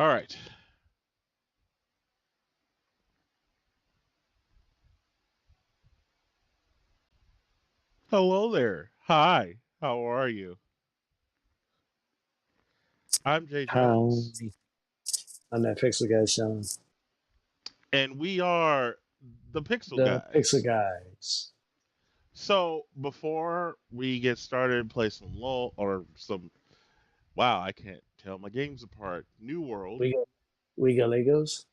All right. Hello there. Hi. How are you? I'm Jay Um, Jones, I'm that pixel guy, Sean. and we are the Pixel The pixel Guys. guys. So before we get started, play some LOL or some. Wow, I can't tell my games apart. New World. We got we got Legos.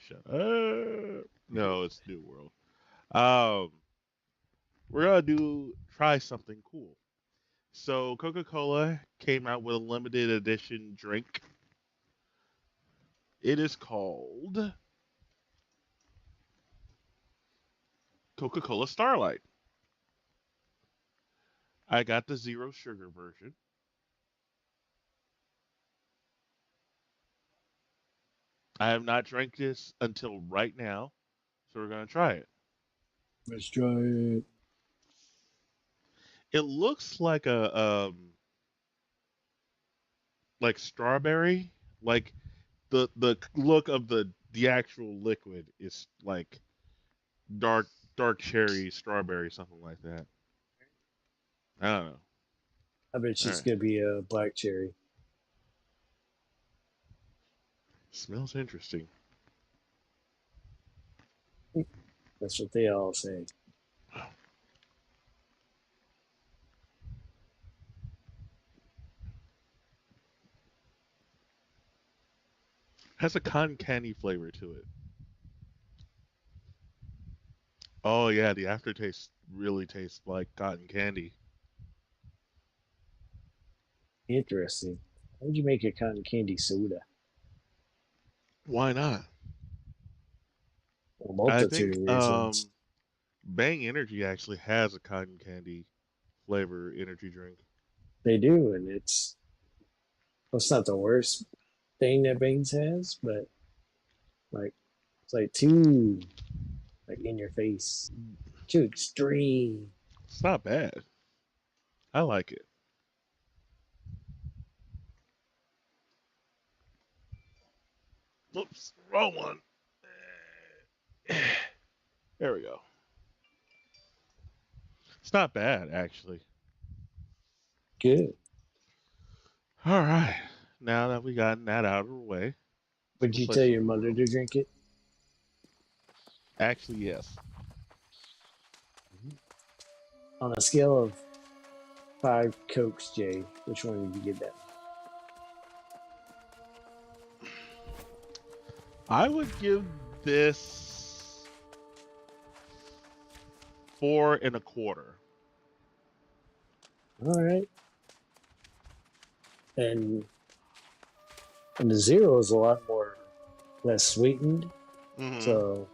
Shut up. No, it's New World. Um, we're gonna try something cool. So Coca-Cola came out with a limited edition drink. It is called Coca-Cola Starlight. I got the zero sugar version. I have not drank this until right now, so we're gonna try it. Let's try it. It looks like a like strawberry, like the look of the actual liquid is like dark cherry strawberry, something like that. I don't know. I bet All she's right, gonna be a black cherry. smells interesting. That's what they all say. Has a cotton candy flavor to it. Oh yeah, the aftertaste really tastes like cotton candy. Interesting. How would you make a cotton candy soda? Why not? A I multitude think of reasons. Bang Energy actually has a cotton candy flavor energy drink. They do, and it's not the worst thing that Bangs has, but like it's like too like in your face, too extreme. It's not bad. I like it. Whoops, wrong one. There we go. It's not bad actually. Good. All right. Now that we gotten that out of the way, let's Would go you play tell some your New mother World. to drink it? Actually, yes. On a scale of 5 Cokes, Jay, which one would you give that? I would give this 4.25. All right. And the zero is a lot more less sweetened. Mm-hmm. So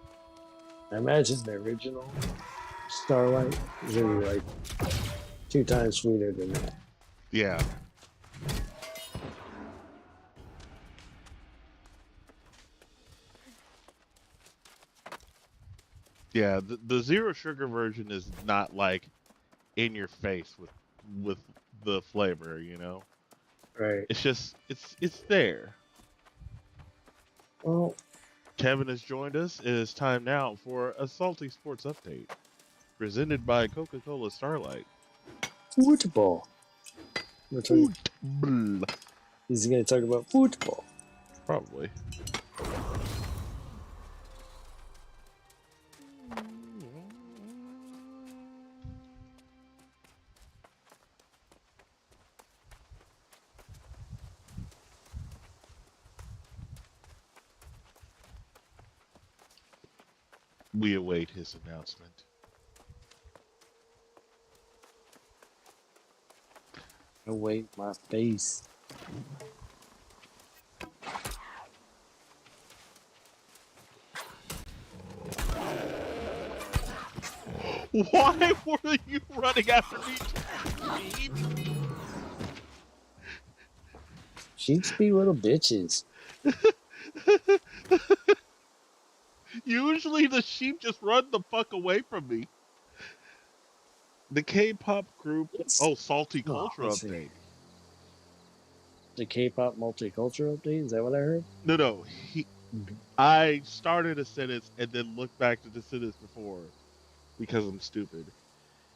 I imagine the original Starlight is gonna be like 2 times sweeter than that. Yeah. Yeah. The zero sugar version is not like in your face with the flavor. Right. It's just it's there. Well, Kevin has joined us. It is time now for a salty sports update presented by Coca-Cola Starlight. football. We're talking. Football. He's gonna talk about football. Probably. We await his announcement. Oh wait, my face. Why were you running after me? Sheep? Sheeps be little bitches. Usually the sheep just run the fuck away from me. The K-pop group. It's Oh, salty oh, culture let's see. update. the K-pop multicultural update. Is that what I heard? No. I started a sentence and then looked back to the sentence before because I'm stupid.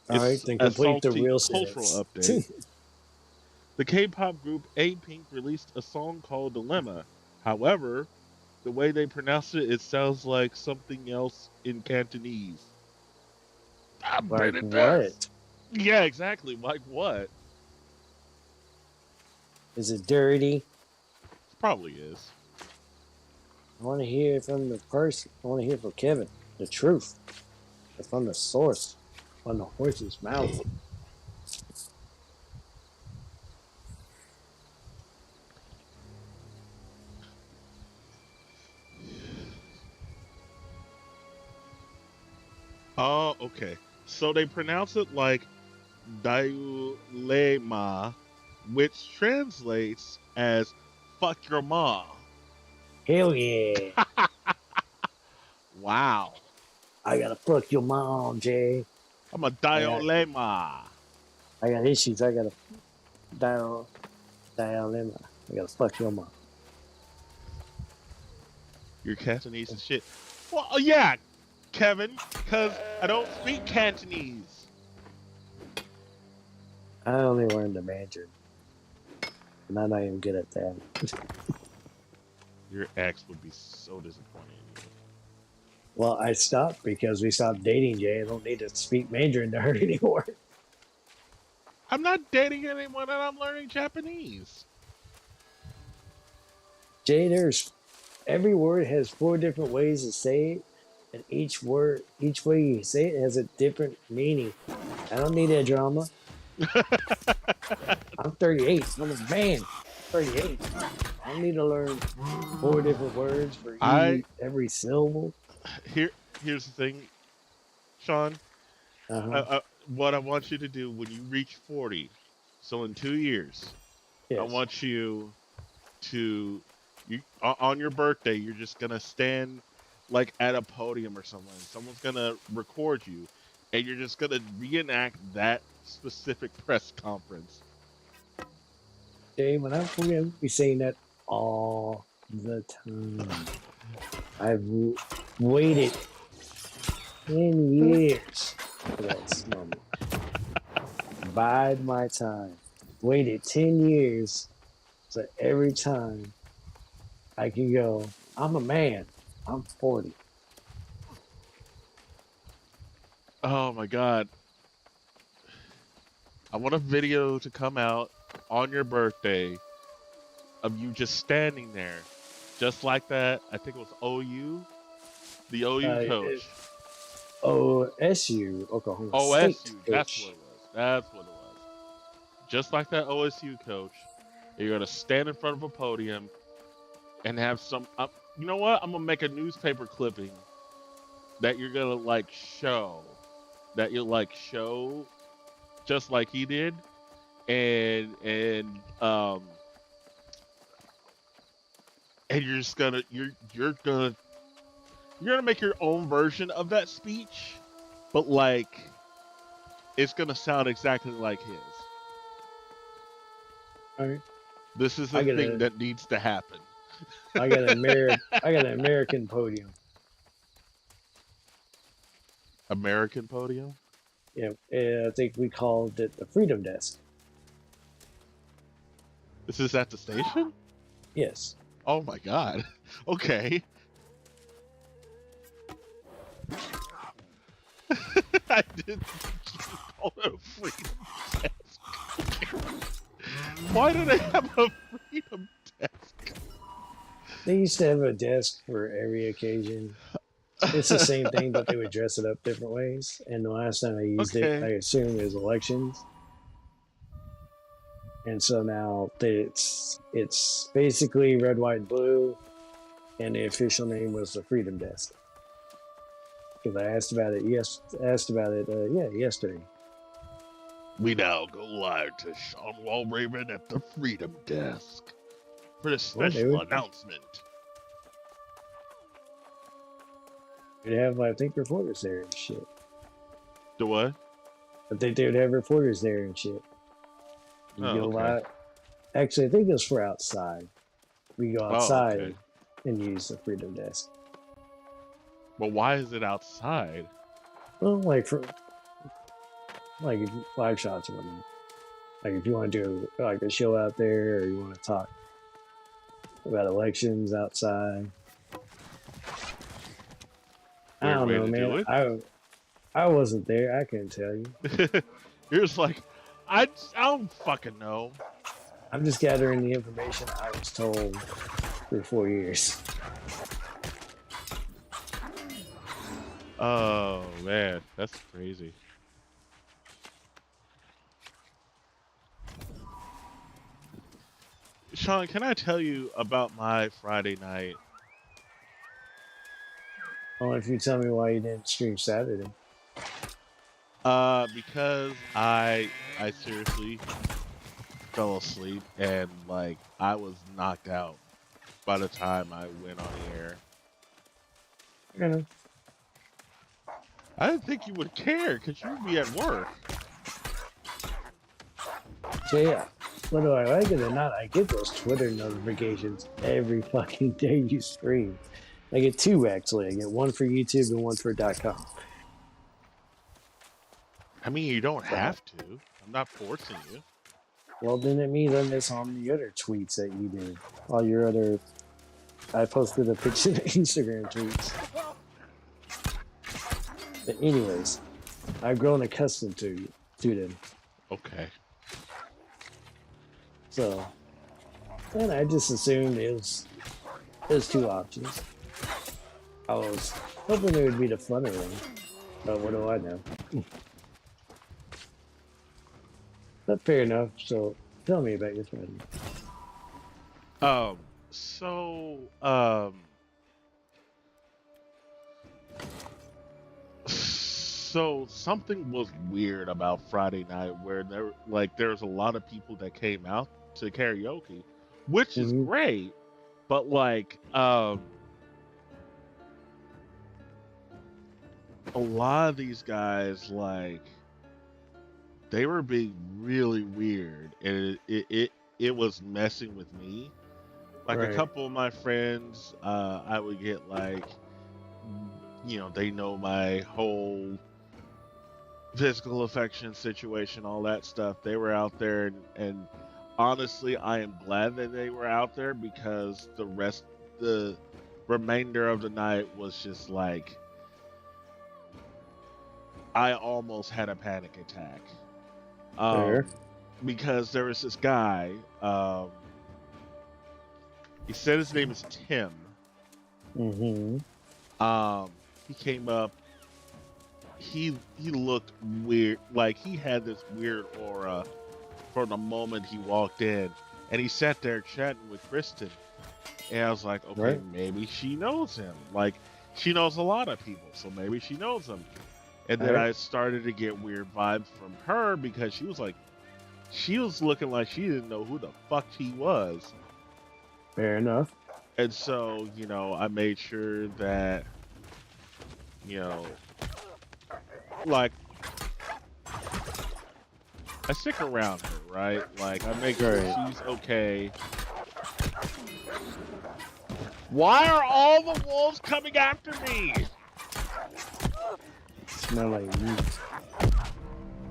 All right, It's then a complete the salty real cultural sentence. update. The K-pop group A-Pink released a song called Dilemma. However, the way they pronounce it sounds like something else in Cantonese. I'm Like Brennan Best. what? Yeah, exactly. Like what? Is it dirty? It probably is. I want to hear it from the person. I want to hear from Kevin. The truth. From the source. From the horse's mouth. Oh, okay. So they pronounce it like Diulema, which translates as fuck your ma. Hell yeah. Wow. I gotta fuck your mom, Jay. I'm a I got Diolema. I got issues. I gotta dial in. I gotta fuck your mom. You're Cantonese and shit. Well, yeah, Kevin, because I don't speak Cantonese. I only learned the Mandarin. And I'm not even good at that. Your ex would be so disappointed in you. Well, I stopped because we stopped dating, Jay. I don't need to speak Mandarin to her anymore. I'm not dating anyone and I'm learning Japanese. Jay, there's every word has 4 different ways to say it, and each word, each way you say it has a different meaning. I don't need that drama. I'm 38. I'm a man. 38. I don't need to learn 4 different words for I every syllable. here's the thing, Sean. Uh-huh. What I want you to do when you reach 40, so in 2 years, I Yes. want you to on your birthday. You're just gonna stand like at a podium or something. Someone's gonna record you, and you're just gonna reenact that specific press conference. Jay, when I'm 40, I'm going to be saying that all the time. I've waited 10 years for that moment. Bide my time. Waited 10 years so every time I can go, I'm a man. I'm 40. Oh my god! I want a video to come out on your birthday of you just standing there, just like that. I think it was OU, the OU coach. OSU, Oklahoma State OSU, that's what coach. it was. That's what it was. Just like that OSU coach, you're gonna stand in front of a podium and have some. You know what? I'm gonna make a newspaper clipping that you're gonna like show, that you'll like show, just like he did, and and you're just gonna you're gonna make your own version of that speech, but like it's gonna sound exactly like his. All right. This is the I got thing a that needs to happen. I got an American podium. American podium. Yeah, I think we called it the Freedom Desk. This is at the station. Yes. Oh my god. Okay. I didn't call it a freedom desk. Why do they have a freedom desk? They used to have a desk for every occasion. It's the same thing, but they would dress it up different ways. And the last time I used it, I Okay. assume it was elections. And so now it's basically red, white, and blue, and the official name was the Freedom Desk. Because I asked about it yesterday. We now go live to Sean Walraven at the Freedom Desk for this Well, special dude, announcement. they'd have, I think, reporters there and shit. The what? I think they would have reporters there and shit. You Oh, go okay. live. Actually, I think it's for outside. We go Oh, outside okay. and use the Freedom Desk. But why is it outside? Well, like for like live shots or whatnot. Like if you want to do like a show out there, or you want to talk about elections outside. I Weird don't way know, to man. do it. I wasn't there. I couldn't tell you. You're just like, I don't fucking know. I'm just gathering the information I was told for 4 years. Oh man, that's crazy. Sean, can I tell you about my Friday night? Only if you tell me why you didn't stream Saturday. Because I seriously fell asleep and like I was knocked out by the time I went on the air. You know, I didn't think you would care because you'd be at work. so yeah, whether I like it or not, I get those Twitter notifications every fucking day you stream. I get two actually. I get one for YouTube and one for .com. I mean, you don't So, have to. I'm not forcing you. well, then it means I miss all the other tweets that you do. All your other, I posted a picture of Instagram tweets. But anyways, I've grown accustomed to them. Okay. So, and I just assumed it was two options. I was hoping it would be the funner one, but what do I know? But fair enough. So tell me about your friend. Um. So. So something was weird about Friday night where there's a lot of people that came out to karaoke, which is Mm-hmm. great, but a lot of these guys they were being really weird and it was messing with me. Like a Right. couple of my friends, I would get they know my whole physical affection situation, all that stuff. They were out there, and honestly, I am glad that they were out there because the remainder of the night was just like I almost had a panic attack. Um, Fair. because there was this guy. He said his name is Tim. Mm-hmm. Um, he came up. He looked weird. Like he had this weird aura from the moment he walked in, and he sat there chatting with Kristen. And I was like, okay, Right. maybe she knows him. Like she knows a lot of people, so maybe she knows him. And then Right. I started to get weird vibes from her because she was looking like she didn't know who the fuck he was. Fair enough. And so, I made sure that, you know, like I stick around her, right? Like I make sure Right. she's okay. Why are all the wolves coming after me? Smell like meat.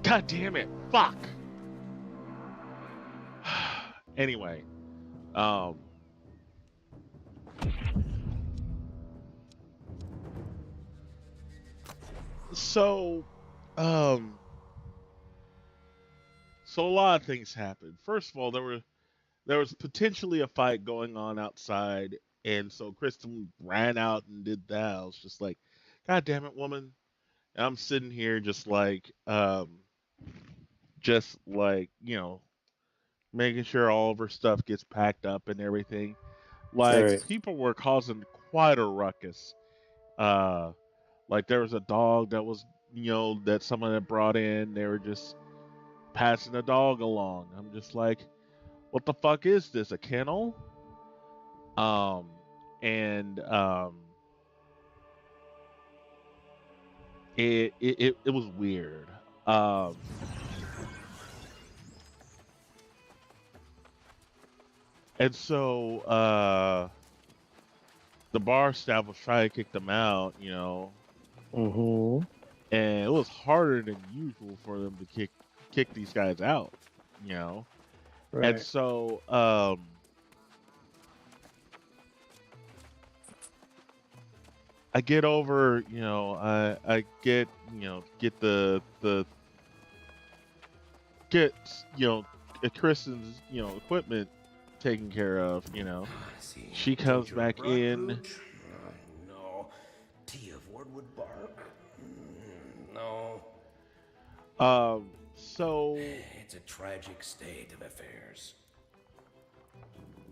God damn it. Fuck. Anyway, um so um so a lot of things happened. First of all, there was potentially a fight going on outside, and so Kristen ran out and did that. I was just like, God damn it, woman. And I'm sitting here just like, making sure all of her stuff gets packed up and everything. Like Right. people were causing quite a ruckus. Uh like there was a dog that was that someone had brought in. They were just passing the dog along. I'm just like, what the fuck is this? A kennel? Um and it was weird. Um And so the bar staff was trying to kick them out, Mm-hmm. and it was harder than usual for them to kick these guys out, you know. And Right. so I get over, I get, get the get, Kristen's, equipment taken care of, See, She comes tincture of back in. root? No. Tea of woodwood bark? No. So It's a tragic state of affairs.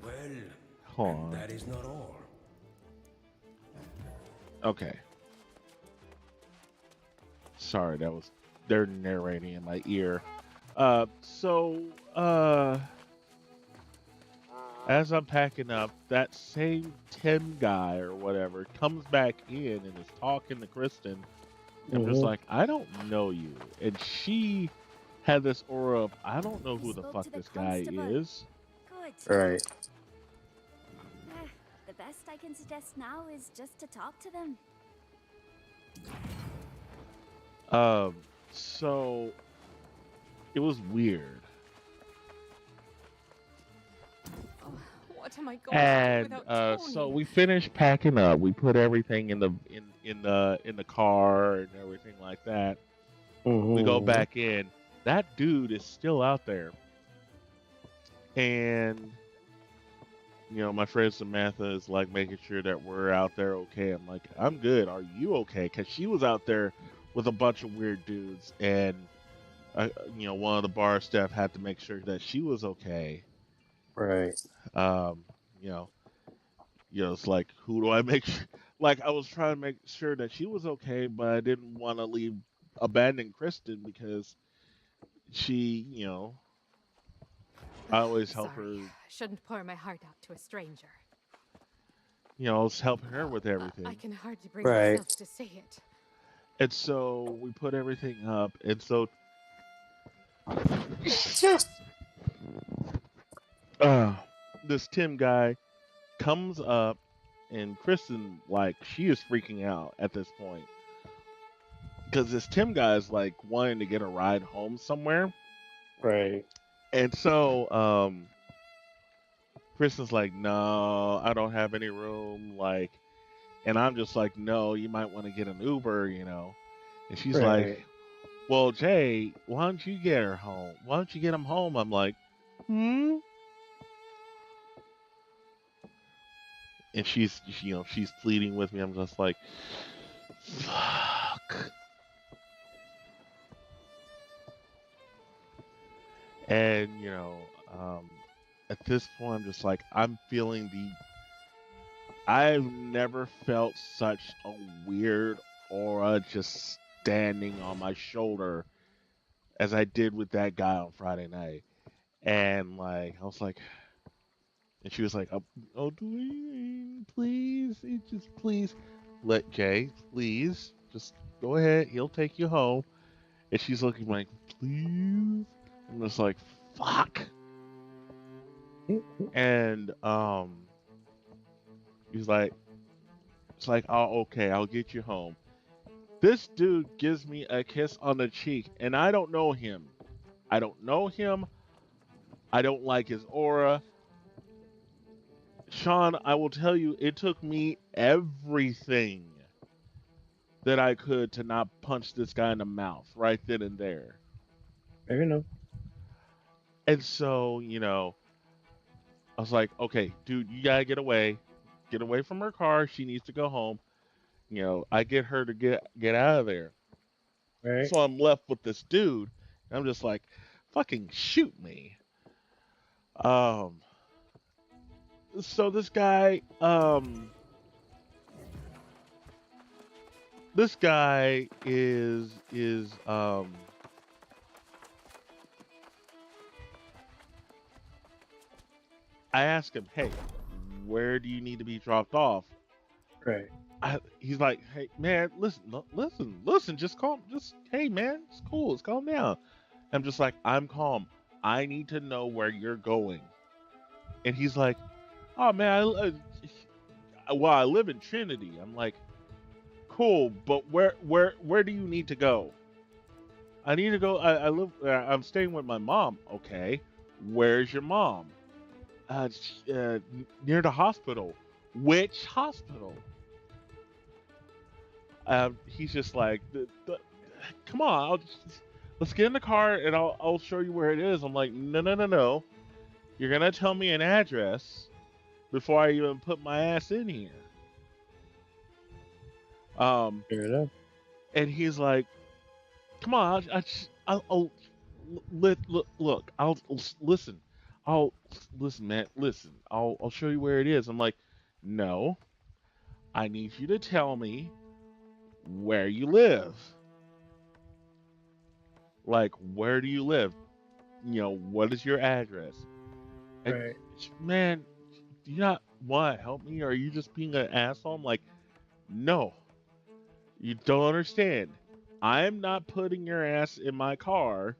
Well, hold and on. that is not all. Okay. Sorry, they're narrating in my ear. So as I'm packing up, that same Tim guy or whatever comes back in and is talking to Kristen. I'm just Mm-hmm. like, I don't know you. And she had this aura of, I don't know You who the spoke fuck to the this guy constable. is. Good. Right. The best I can suggest now is just to talk to them. So it was weird. What am I going to do And without so Tony? we finished packing up. We put everything in the car and everything like that. We go Mm-hmm. back in. That dude is still out there. And my friend Samantha is like making sure that we're out there okay. I'm like, I'm good. Are you okay? Because she was out there with a bunch of weird dudes, and one of the bar staff had to make sure that she was okay. Right. Um, you know, it's like, who do I make sure? Like, I was trying to make sure that she was okay, but I didn't want to abandon Kristen because she, I always help Sorry, her. I shouldn't pour my heart out to a stranger. I was helping her with I everything. can hardly bring Right. myself to say it. And so we put everything up. And so uh, this Tim guy comes up, and Kristen, like, she is freaking out at this point. Because this Tim guy is, like, wanting to get a ride home somewhere. Right. And so Kristen's like, no, I don't have any room. Like, and I'm just like, no, you might want to get an Uber. And she's like, Right. well, Jay, why don't you get her home? Why don't you get him home? I'm like, hmm. And she's pleading with me. I'm just like, fuck. And at this point, I'm just like, I'm feeling I've never felt such a weird aura just standing on my shoulder as I did with that guy on Friday night. And like, I was like, and she was like, oh, Dwayne, please, please let Jay, please, just go ahead. He'll take you home. And she's looking like, please. I'm just like, fuck. And he's like, it's like, oh, okay, I'll get you home. This dude gives me a kiss on the cheek, and I don't know him. I don't know him. I don't like his aura. Sean, I will tell you, it took me everything that I could to not punch this guy in the mouth right then and there. Fair enough. And so, I was like, okay, dude, you gotta get away. Get away from her car. She needs to go home. I get her to get out of there. Right. So I'm left with this dude. And I'm just like, fucking shoot me. Um so this guy is I ask him, hey, where do you need to be dropped off? Right. He's like, hey man, listen, just calm, hey man, it's cool, it's calm down. I'm just like, I'm calm. I need to know where you're going. And he's like, "Oh man, I live in Trinity." I'm like, "Cool, but where do you need to go?" I need to go. I live. I'm staying with my mom. Okay, where's your mom? Near the hospital. Which hospital? He's just like, come on, let's get in the car and I'll show you where it is. I'm like, no, no, no, no. You're gonna tell me an address before I even put my ass in here. Fair enough. And he's like, come on, I'll look, listen, I'll listen, man, listen, I'll show you where it is. I'm like, no, I need you to tell me where you live. Like, where do you live? What is your address? And Right. man, do you not want to help me? Or are you just being an asshole? I'm like, no, you don't understand. I'm not putting your ass in my car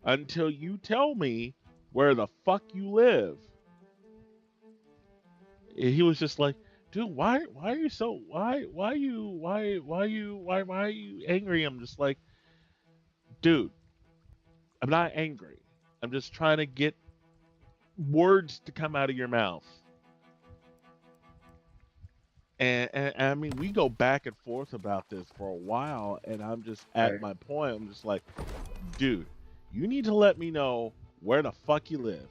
until you tell me where the fuck you live. And he was just like, dude, why are you so why are you angry? I'm just like, dude, I'm not angry. I'm just trying to get words to come out of your mouth. And I mean, we go back and forth about this for a while, and I'm just at Right. my point. I'm just like, dude, you need to let me know where the fuck you live,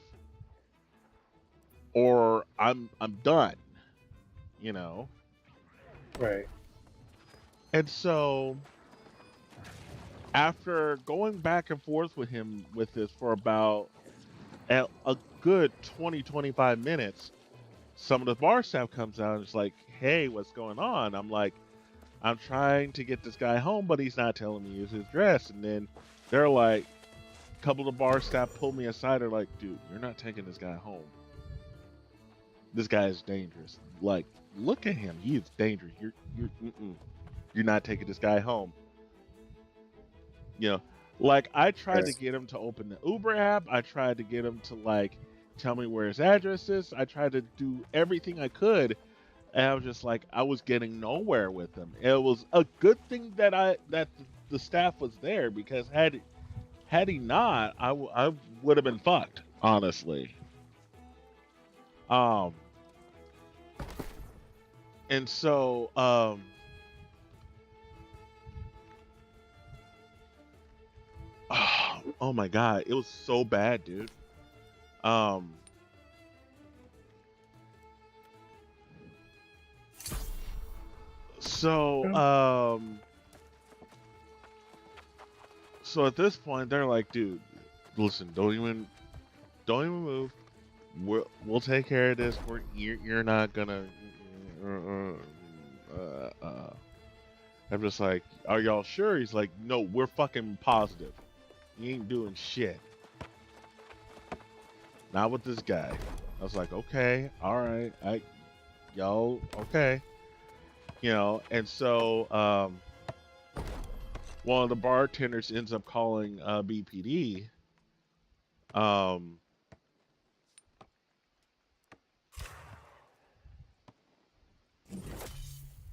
or I'm done. You know. Right. And so, after going back and forth with him with this for about a good 20-25 minutes, some of the bar staff comes out and is like, hey, what's going on? I'm like, I'm trying to get this guy home, but he's not telling me his address. And then they're like, a couple of the bar staff pull me aside. They're like, dude, you're not taking this guy home. This guy is dangerous. Like, look at him. He is dangerous. You're not taking this guy home. Like, I tried to get him to open the Uber app. I tried to get him to, like, tell me where his address is. I tried to do everything I could. And I was just like, I was getting nowhere with him. It was a good thing that the staff was there, because had he not, I would have been fucked, honestly. And so oh my god, it was so bad, dude. So so at this point they're like, dude, listen, don't even move. We'll take care of this. You're not gonna I'm just like, are y'all sure? He's like, no, we're fucking positive. You ain't doing shit. Not with this guy. I was like, okay, all right, y'all, okay. And so one of the bartenders ends up calling BPD.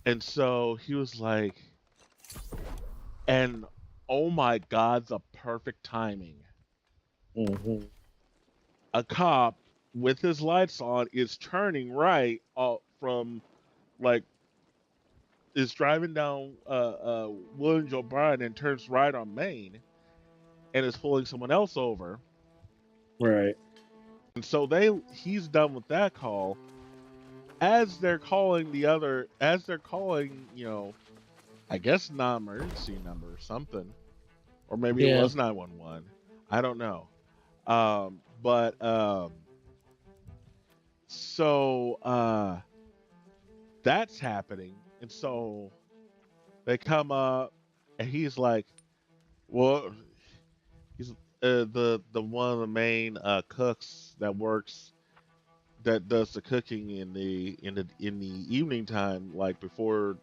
And so he was like, and oh my god, the perfect timing. Mm-hmm. A cop with his lights on is turning right from, like, is driving down Williams O'Brien and turns right on Main and is pulling someone else over. Right. And so he's done with that call. As they're calling, I guess non-emergency number or something. Or maybe it was 911. I don't know. So that's happening. And so they come up and he's like, well, he's the one of the main cooks that does the cooking in the evening time, like before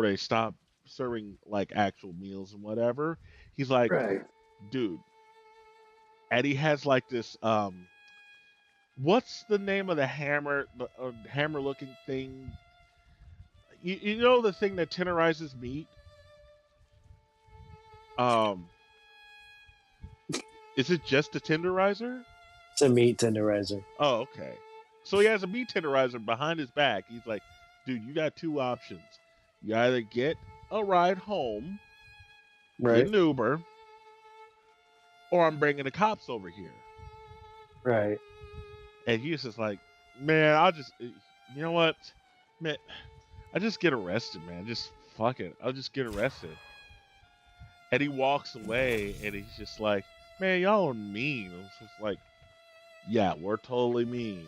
they stop serving like actual meals and whatever. He's like, Right. dude, and he has like this what's the name of the hammer, the hammer looking thing? You know the thing that tenderizes meat? Um, is it just a tenderizer? It's a meat tenderizer. Oh, okay. So he has a meat tenderizer behind his back. He's like, dude, you got two options. You either get a ride home, get Right. an Uber, or I'm bringing the cops over here. Right. And he's just like, man, I'll just, you know what, man, I just get arrested, man. Just fuck it. I'll just get arrested. And he walks away, and he's just like, man, y'all are mean. It's just like, yeah, we're totally mean.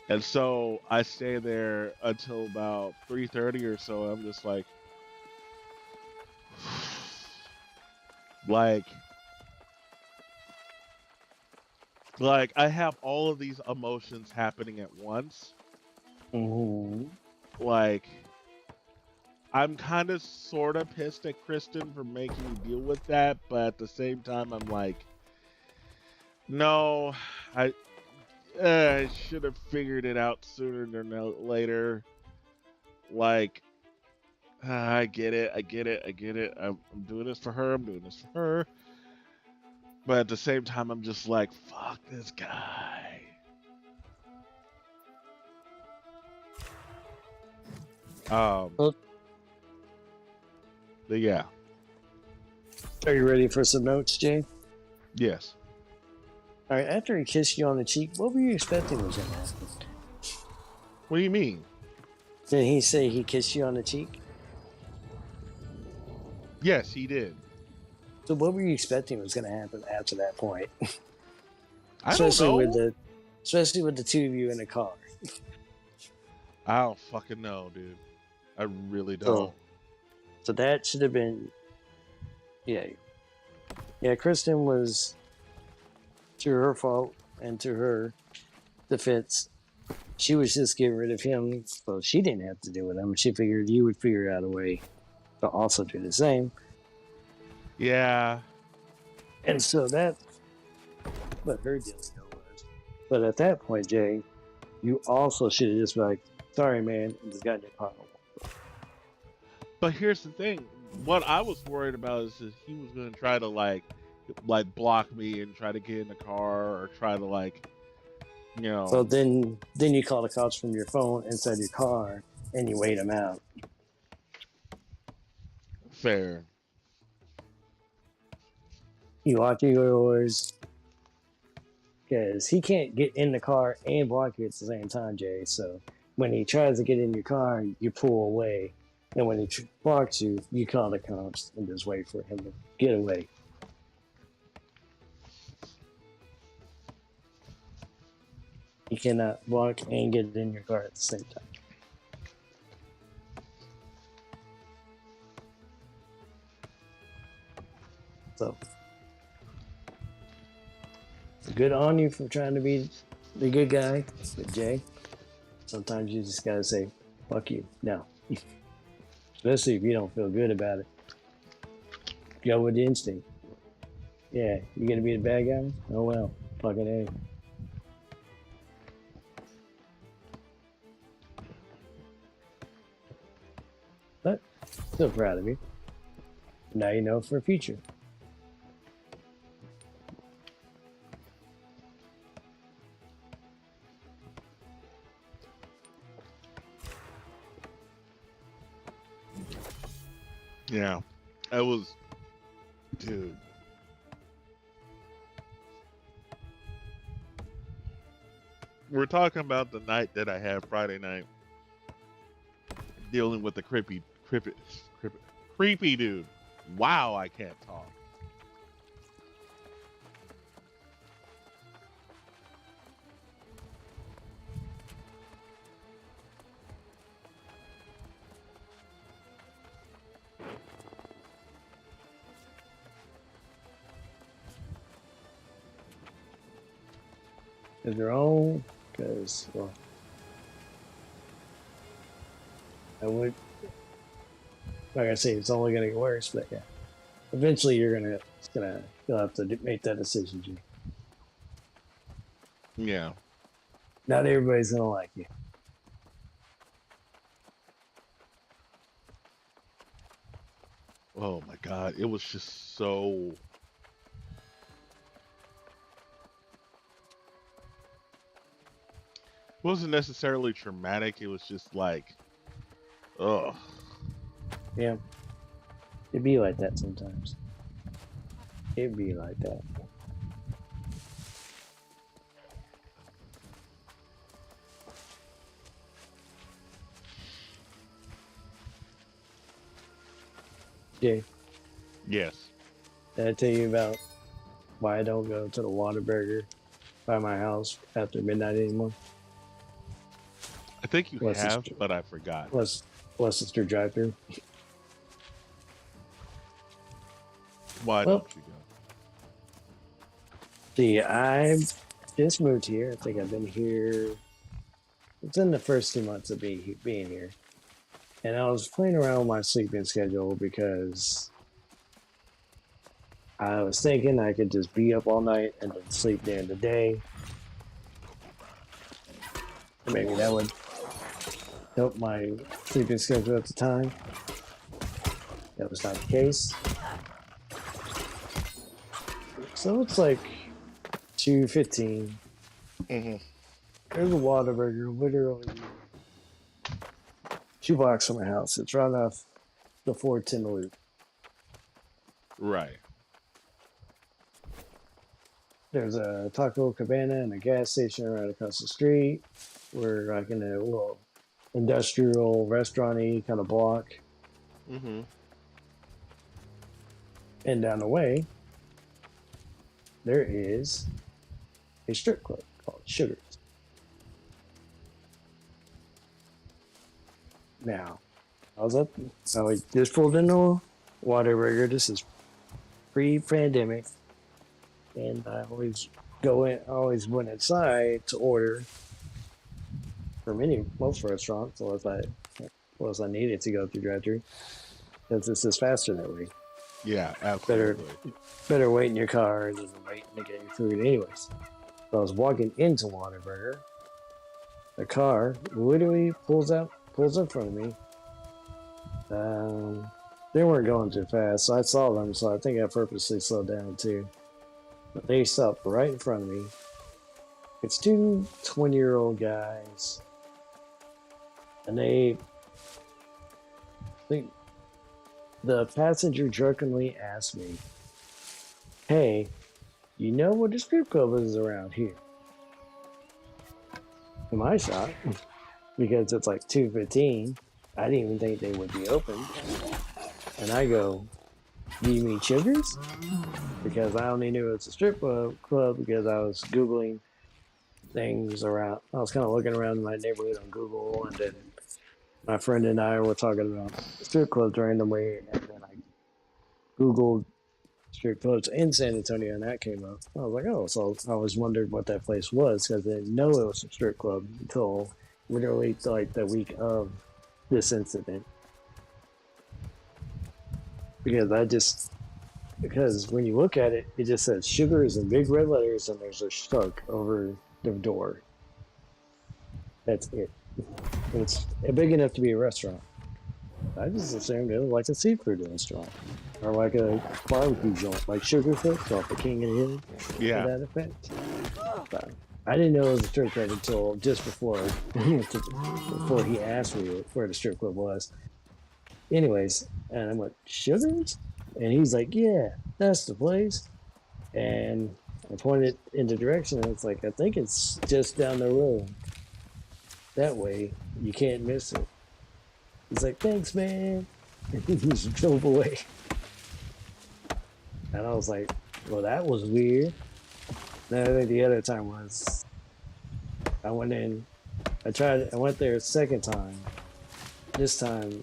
And so I stay there until about 3:30 or so. I'm just like, like I have all of these emotions happening at once. Mm-hmm. Like I'm kind of sort of pissed at Kristen for making me deal with that, but at the same time, I'm like, no, I I should have figured it out sooner than later. Like, I get it, I get it, I get it. I'm doing this for her. I'm doing this for her. But at the same time, I'm just like, fuck this guy. Well, But yeah, are you ready for some notes, Jay? yes. All right. After he kissed you on the cheek, what were you expecting was going to happen? What do you mean? Did he say he kissed you on the cheek? Yes, he did. So what were you expecting was going to happen after that point? I don't know. Especially with the two of you in the car. I don't fucking know, dude. I really don't. So that should have been, yeah. Kristen was, to her fault and to her defense, she was just getting rid of him, so she didn't have to deal with him. She figured you would figure out a way to also do the same. Yeah. And so that's what her deal was. But at that point, Jay, you also should have just been like, sorry, man, I just got in your car. But here's the thing. What I was worried about is that he was going to try to like block me and try to get in the car or try to like, you know. So then you call the cops from your phone inside your car and you wait him out. Fair. You lock your doors because he can't get in the car and block you at the same time, Jay. So when he tries to get in your car, you pull away. And when he blocks you, you call the cops and just wait for him to get away. You cannot block and get in your car at the same time. So, good on you for trying to be the good guy with Jay. Sometimes you just gotta say, fuck you. No. Especially if you don't feel good about it. Go with the instinct. Yeah, you gonna be the bad guy? Oh well, fucking A. But still proud of you. Now you know for the future. Yeah. I was, dude. We're talking about the night that I had Friday night, dealing with the creepy dude. Wow, I can't talk. Is their own, because well, I would, like I say, it's only gonna get worse. But yeah, eventually you'll have to make that decision, Jim. Yeah. Not everybody's gonna like you. Oh my god, it was just so. It wasn't necessarily traumatic. It was just like, ugh. Yeah, it'd be like that sometimes. It'd be like that. Jay, Yes. did I tell you about why I don't go to the Whataburger by my house after midnight anymore? I think you What's have, but I forgot. Westchester drive-through? Why Well, don't you go? see, I just moved here. I think I've been here. It's in the first 2 months of being here, and I was playing around with my sleeping schedule because I was thinking I could just be up all night and then sleep during the day. Maybe that would help my sleeping schedule at the time. That was not the case. So it's like 2:15. Hmm. There's a Whataburger literally 2 blocks from my house. It's right off the 410 loop. Right. There's a Taco Cabana and a gas station right across the street. We're like in a little industrial restaurant-y kind of block. Hmm. And down the way, there is a strip club called Sugar's. Now, I was up, I just pulled into a Whataburger. This is pre-pandemic. And I always always went inside to order for most restaurants, unless I needed to go through drive-thru, because this is faster that way. Yeah, Better, absolutely. better wait in your car than waiting to get your food, anyways. So I was walking into Whataburger. The car literally pulls up in front of me. They weren't going too fast, so I saw them. So I think I purposely slowed down too. But they stopped right in front of me. It's two 20-year-old guys. And the passenger drunkenly asked me, "Hey, you know what the strip club is around here?" Am I shocked? Because it's like 2:15. I didn't even think they would be open. And I go, "Do you mean Sugars?" Because I only knew it was a strip club because I was Googling things around. I was kind of looking around my neighborhood on Google, and then my friend and I were talking about strip clubs randomly, and then I Googled strip clubs in San Antonio, and that came up. I was like, oh, so I was wondering what that place was because I didn't know it was a strip club until literally like the week of this incident. Because when you look at it, it just says Sugars in big red letters, and there's a shark over the door. That's it. It's big enough to be a restaurant. I just assumed it was like a seafood restaurant or like a barbecue joint, like Sugarfoot off the King of the Hill, to Yeah. that effect. But I didn't know it was a strip club until just before he asked me where the strip club was. Anyways, and I went, Sugars? And he's like, yeah, that's the place. And I pointed in the direction, and it's like, I think it's just down the road. That way, you can't miss it. He's like, thanks, man. And he just drove away. And I was like, well, that was weird. Then I think the other time was, I went there a second time. This time,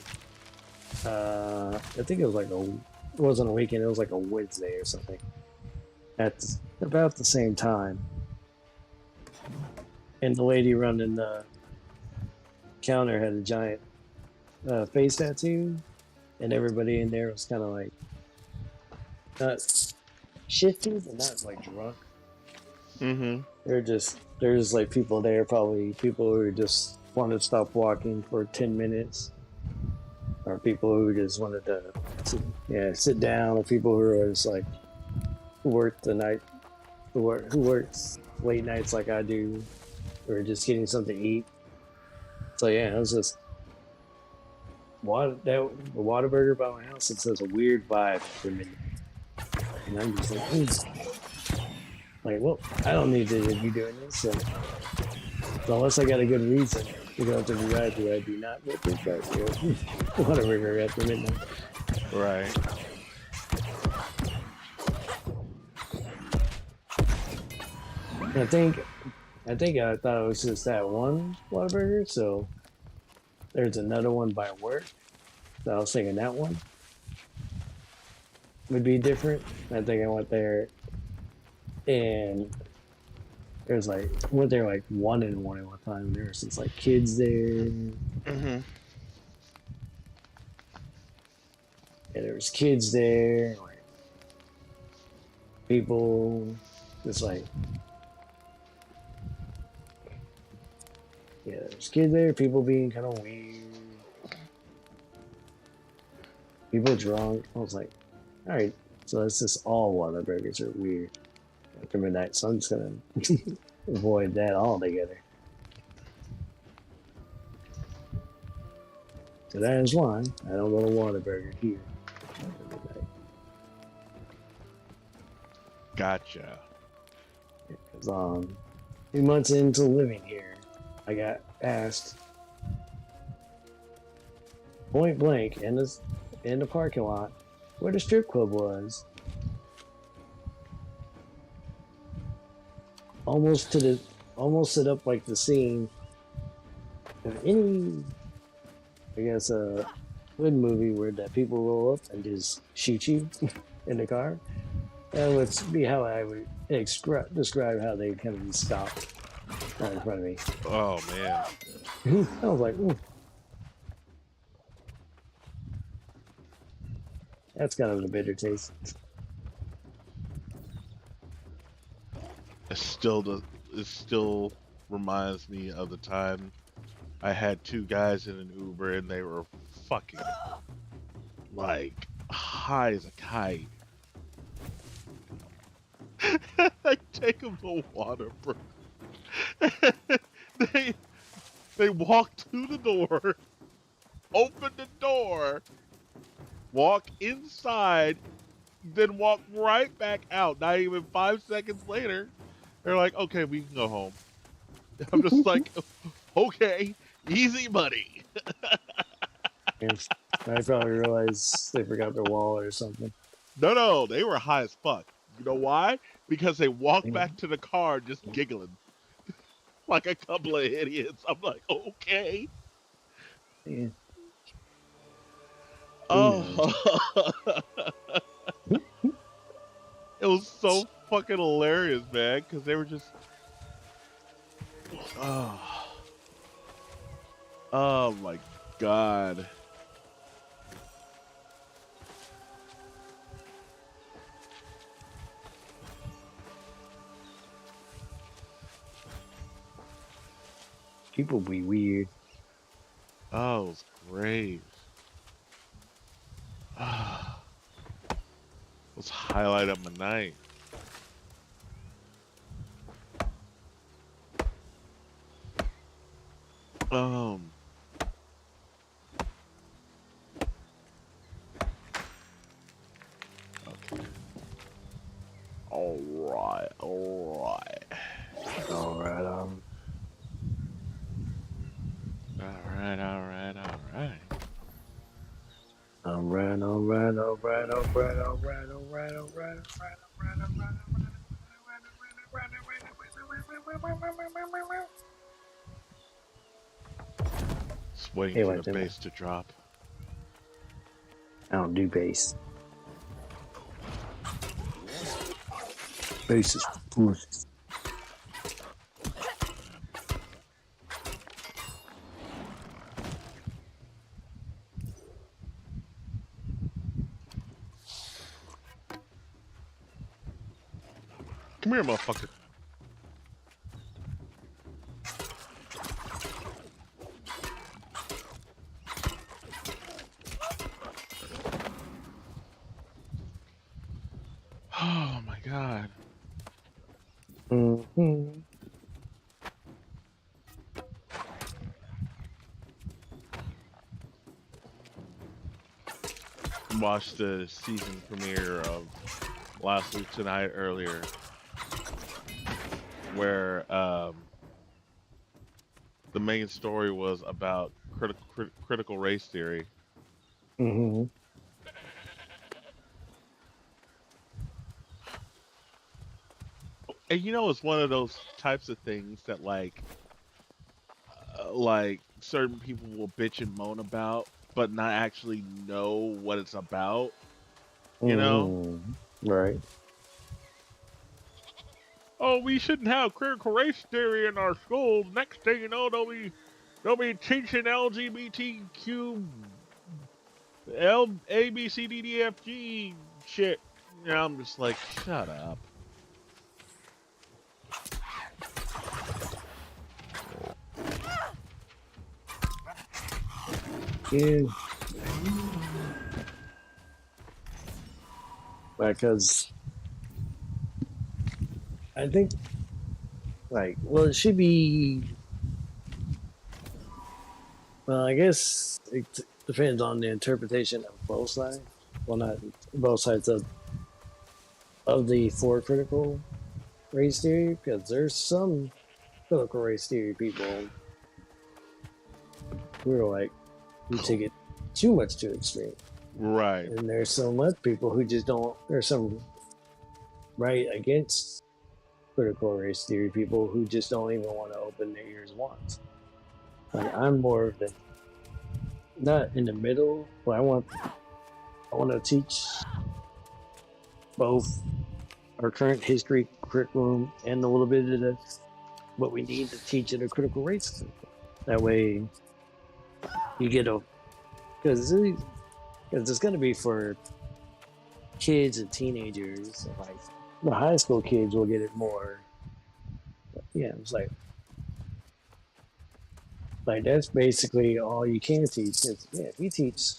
I think it was it wasn't a weekend, it was like a Wednesday or something. At about the same time. And the lady running the counter had a giant face tattoo, and everybody in there was kind of like not shifty, but not like drunk. Mm-hmm. There's like people there, probably people who just want to stop walking for 10 minutes, or people who just wanted to sit down, or people who are just like who work the night, who works late nights like I do, or just getting something to eat. So yeah, it was just the Whataburger by my house. It says a weird vibe for me, and I'm just like, well, I don't need to be doing this. So unless I got a good reason to go to the drive-thru, I do not go to the drive-thru. Whataburger after midnight. Right. I thought it was just that one Whataburger. So there's another one by work. So I was thinking that one would be different. I think I went there, and there's like went there like 1 in the morning one time. There was just like kids there, and Mm-hmm. there was kids there, like people, just like there's kids there. People being kind of weird. People drunk. I was like, all right, so it's just all Whataburgers are weird after midnight. So I'm just gonna avoid that altogether. So that is why I don't go to Whataburger here after midnight. Gotcha. Because 2 months into living here, I got asked point blank in the parking lot where the strip club was. Almost set up like the scene of any, I guess, hood movie where the people roll up and just shoot you in the car. That would be how I would describe how they kind of just stopped right in front of me. Oh man. I was like, ooh. That's kind of a bitter taste. It still reminds me of the time I had two guys in an Uber and they were fucking like high as a kite. I take them to Waterford. they walk to the door, open the door, walk inside, then walk right back out. Not even 5 seconds later, they're like, "Okay, we can go home." I'm just like, "Okay, easy, buddy." I probably realized they forgot their wallet or something. No, they were high as fuck. You know why? Because they walked back to the car just giggling like a couple of idiots. I'm like, okay. Yeah, who knows? Oh, it was so fucking hilarious, man. Because they were just, oh, oh my god. People be weird. Oh, it was great. It was highlight of my night. Um. Okay. All right. All right. All right. All right. All right. Just waiting Hey, for wait the a minute. bass to drop. I don't do bass. Bass is for pussies. Come here, motherfucker. watched the season premiere of Last Week Tonight earlier, where the main story was about critical race theory. Mm-hmm. And you know, it's one of those types of things that like certain people will bitch and moan about, but not actually know what it's about. You know? Mm-hmm. Right. Oh, we shouldn't have critical race theory in our schools. Next thing you know, they'll be teaching LGBTQ, A B C D D F G shit. And I'm just like, shut up. Yeah. Because I think, like, well, it should be. Well, I guess it depends on the interpretation of both sides. Well, not both sides of the for critical race theory, because there's some critical race theory people who are like, who take it too much to extreme. Right. And there's so much people who just don't, there's some right against critical race theory people who just don't even want to open their ears once. Like, I'm more of the, not in the middle, but I want to teach both our current history curriculum and a little bit of the what we need to teach at a critical race curriculum. That way, you get a because it's going to be for kids and teenagers. And like the high school kids will get it more. But yeah, it's like that's basically all you can teach. Is, yeah, if you teach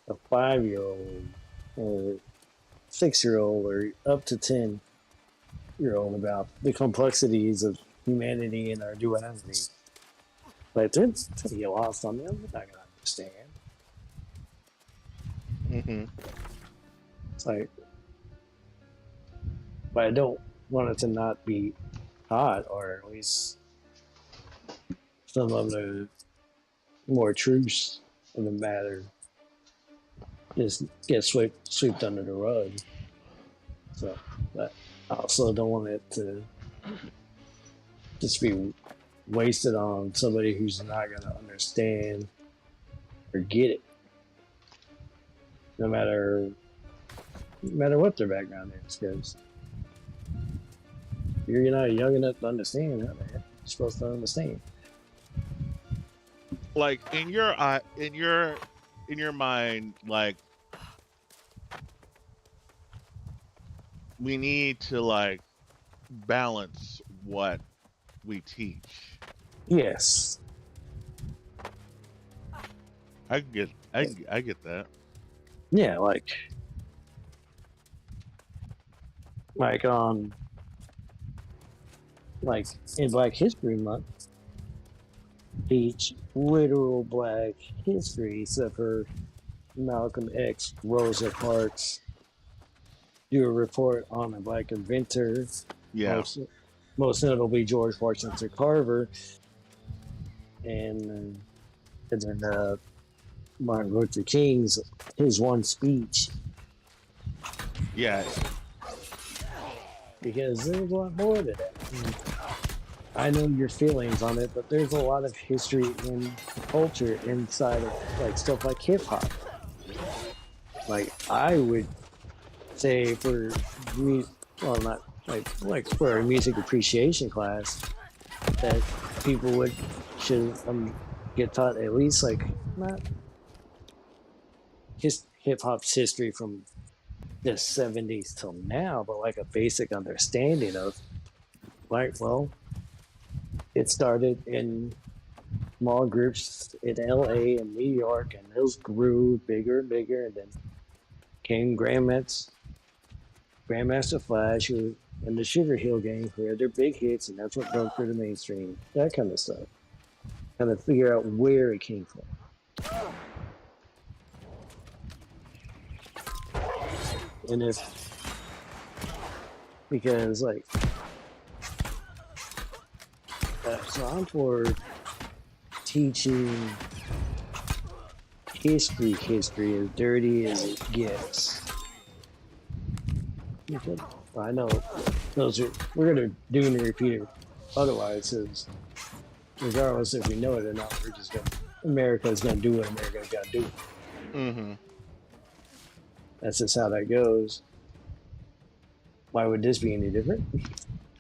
a 5-year-old or 6-year-old or up to 10-year-old about the complexities of humanity and our duality. Like, they're to get lost on them. They're not going to understand. Mm-hmm. It's like, but I don't want it to not be taught, or at least some of the more truths in the matter just get swept under the rug. So, but I also don't want it to just be wasted on somebody who's not going to understand or get it, no matter what their background is. Because you're not young enough to understand, how the heck you're supposed to understand. Like in your mind, like we need to like balance what we teach. Yes. I get that. Yeah, like like in Black History Month, teach literal Black history, except for Malcolm X, Rosa Parks, do a report on a Black inventor, Yeah. most notably George Washington Carver, and then Martin Luther King's his one speech, Yeah. because there's a lot more to that. I know your feelings on it, but there's a lot of history and culture inside of like stuff like hip hop. Like, I would say for me, well, not like for a music appreciation class, that people should get taught at least like not hip hop's history from the 70s till now, but like a basic understanding of like, well, it started in small groups in LA and New York, and those grew bigger and bigger, and then came Grandmaster Flash, who and the Sugar Hill Gang, who had their big hits, and that's what broke through the mainstream. That kind of stuff. Kind of figure out where it came from. And if because like so I'm for teaching history as dirty as it gets. I know those are we're gonna do and repeat it otherwise, because regardless if we know it or not, we're just gonna America's gonna do what America's gotta do. Mm-hmm. That's just how that goes. Why would this be any different?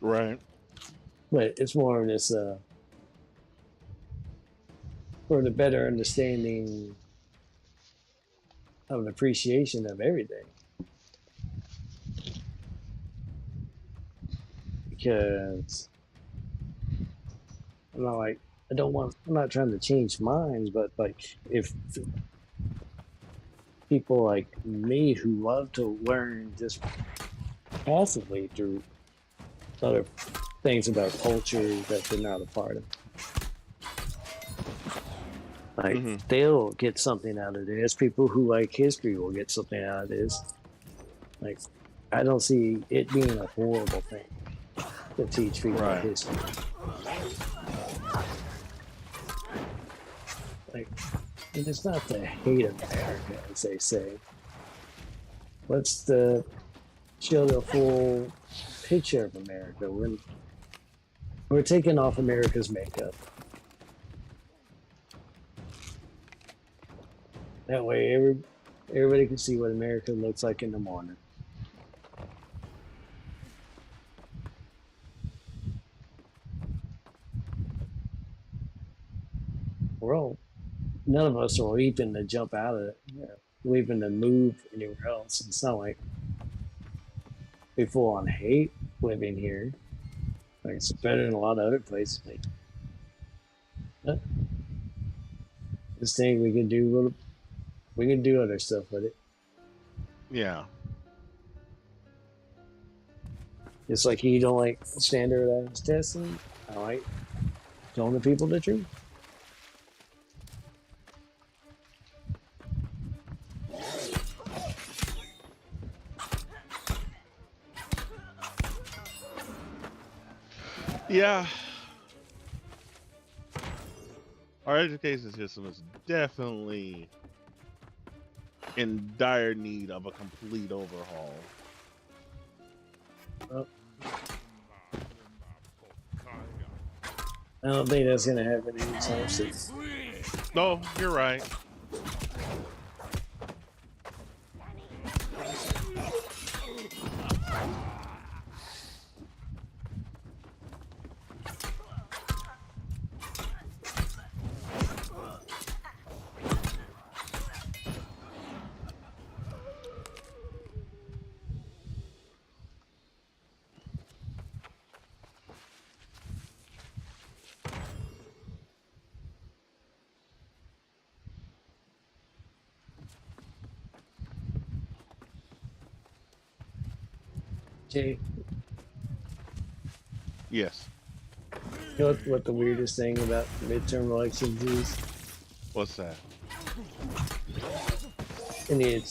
Right. But it's more of this for the better understanding of an appreciation of everything. Because I'm not like I'm not trying to change minds, but like if people like me who love to learn just passively through other things about culture that they're not a part of, like they'll get something out of this. People who like history will get something out of this. Like I don't see it being a horrible thing to teach people history. Like, and it's not to hate America, as they say. Let's show the full picture of America. We're taking off America's makeup. That way, everybody can see what America looks like in the morning. None of us are leaping to jump out of it, leaping to move anywhere else. It's not like we full on hate living here. Like it's better than a lot of other places. Like, this thing we can do other stuff with it. Yeah. It's like you don't like standardized testing. I like telling the people the truth. Yeah. Our education system is definitely in dire need of a complete overhaul. Well, I don't think that's going to happen anytime soon. No, you're right. Jay, Yes. you know what the weirdest thing about midterm elections is? What's that? In the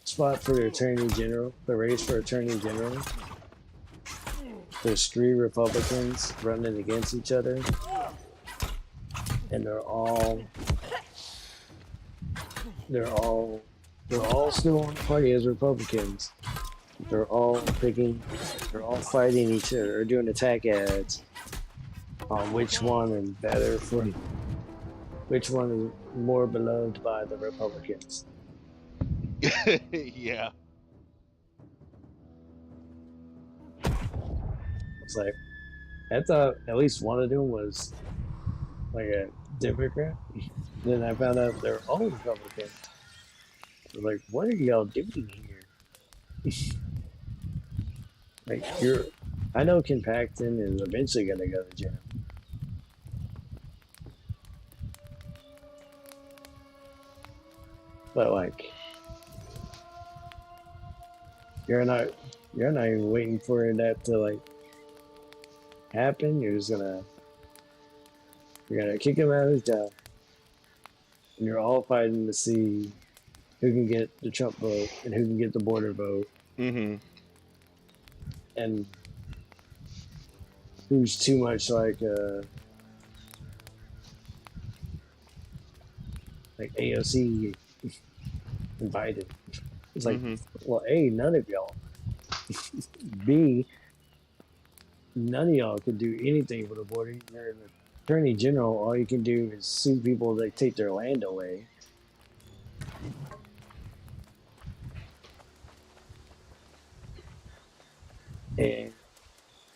spot for the Attorney General, the race for Attorney General, there's 3 Republicans running against each other, and they're all still on the party as Republicans. They're all fighting each other, or doing attack ads on which one is better for, which one is more beloved by the Republicans. Yeah. It's like, I thought at least one of them was like a Democrat. Then I found out they're all Republicans. I was like, what are y'all doing here? Like, I know Ken Paxton is eventually gonna go to jail. But like, you're not even waiting for that to like happen. You're gonna kick him out of his job, and you're all fighting to see who can get the Trump vote and who can get the border vote Mm-hmm. and who's too much like AOC invited. It's like, Mm-hmm. well, A, none of y'all. B, none of y'all can do anything for the border. You're an attorney general. All you can do is sue people that take their land away. And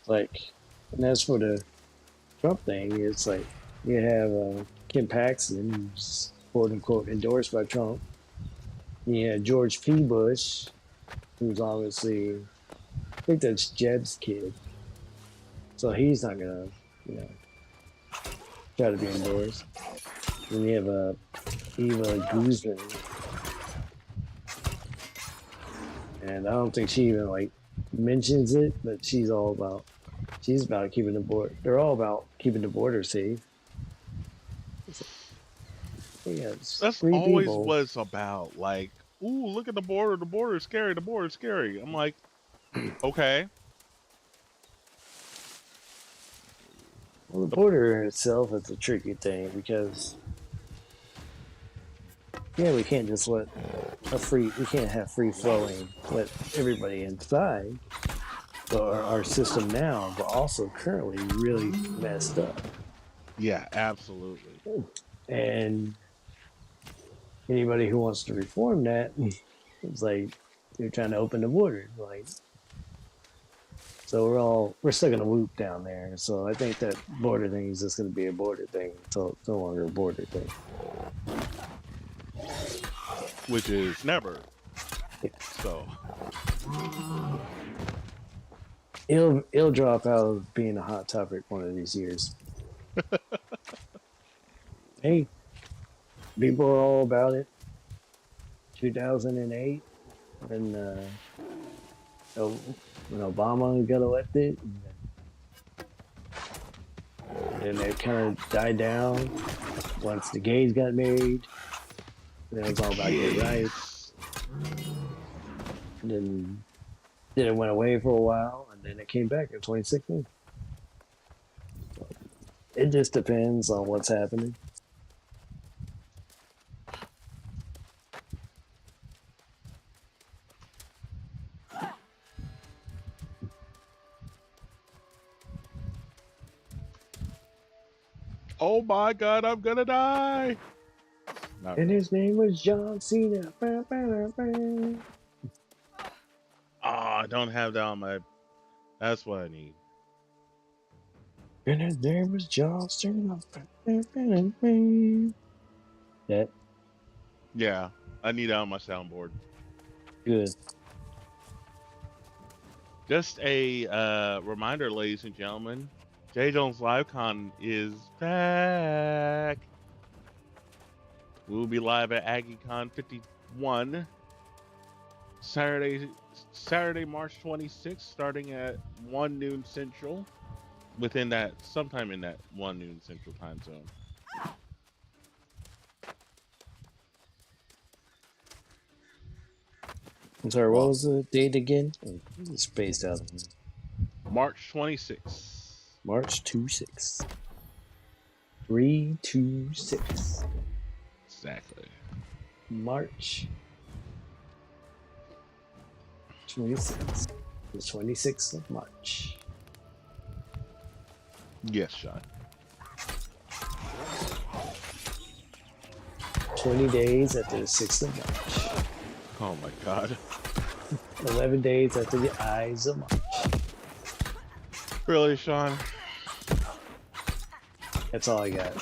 like, and as for the Trump thing, it's like you have Kim Paxton, who's quote unquote endorsed by Trump. You have George P. Bush, who's obviously, I think that's Jeb's kid. So he's not gonna, you know, try to be endorsed. Then you have Eva Guzman, and I don't think she even like mentions it, but she's about keeping the border. They're all about keeping the border safe. Yeah, it's That's three always people. what it's about. Like, ooh, look at the border. The border is scary. The border is scary. I'm like, okay. Well, the border itself is a tricky thing because yeah, we can't just we can't have free flowing, let everybody inside. But our system now, but also currently really messed up. Yeah, absolutely. And anybody who wants to reform that, it's like they're trying to open the border. Like, so we're stuck in a loop down there. So I think that border thing is just going to be a border thing until it's no longer a border thing. Which is never. Yeah. So It'll drop out of being a hot topic one of these years. Hey, people are all about it. 2008, when when Obama got elected, and then it kind of died down once the gays got married. Then it was all about gay rights. And then it went away for a while, and then it came back in 2016. So it just depends on what's happening. oh my god, I'm gonna die. Not And really. his name was John Cena. Oh, I don't have that on my. That's what I need. And his name was John Cena. That Yeah, I need that on my soundboard. good. Just a reminder, ladies and gentlemen, J Jones LiveCon is back. We will be live at AggieCon 51 Saturday, March 26th, starting at 1 noon Central. Within that, sometime in that 1 noon Central time zone. I'm sorry, what was the date again? It's spaced out. March 26th. March 26. 326. Exactly. March 26th. The 26th of March. Yes, Sean. 20 days after the 6th of March. Oh my god. 11 days after the Ides of March. Really, Sean? That's all I got.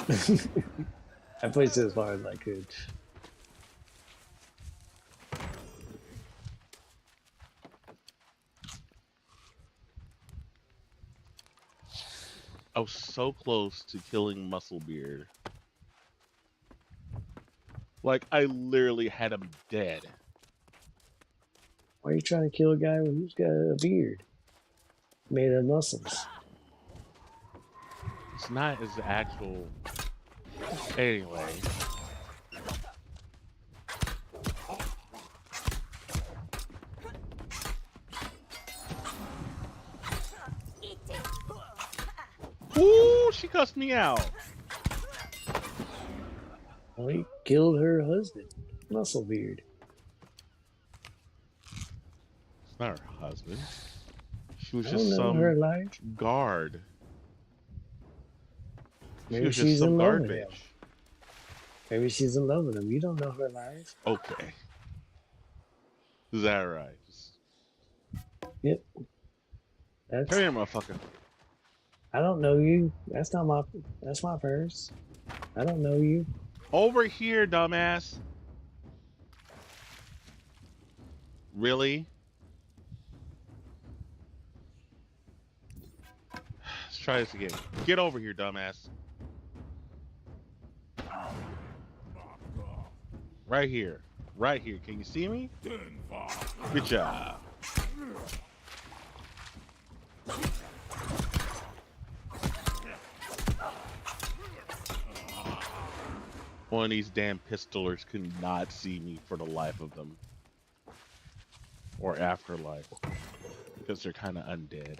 I placed it as far as I could. I was so close to killing Musclebeard. Like, I literally had him dead. Why are you trying to kill a guy who's got a beard made of muscles? It's not his actual. Anyway. cussed me out. Well, he killed her husband, Musclebeard. It's not her husband. She was I don't just know her some life. guard. She Maybe was just she's some in love guard with him. bitch. Maybe she's in love with him. You don't know her life. Okay. Is that right? Yep. Come That's. here, motherfucker. I don't know you. That's not my. That's my purse. I don't know you. Over here, dumbass. Really? Let's try this again. Get over here, dumbass. Right here. Right here. Can you see me? Good job. One of these damn pistolers could not see me for the life of them. Or afterlife. Because they're kind of undead.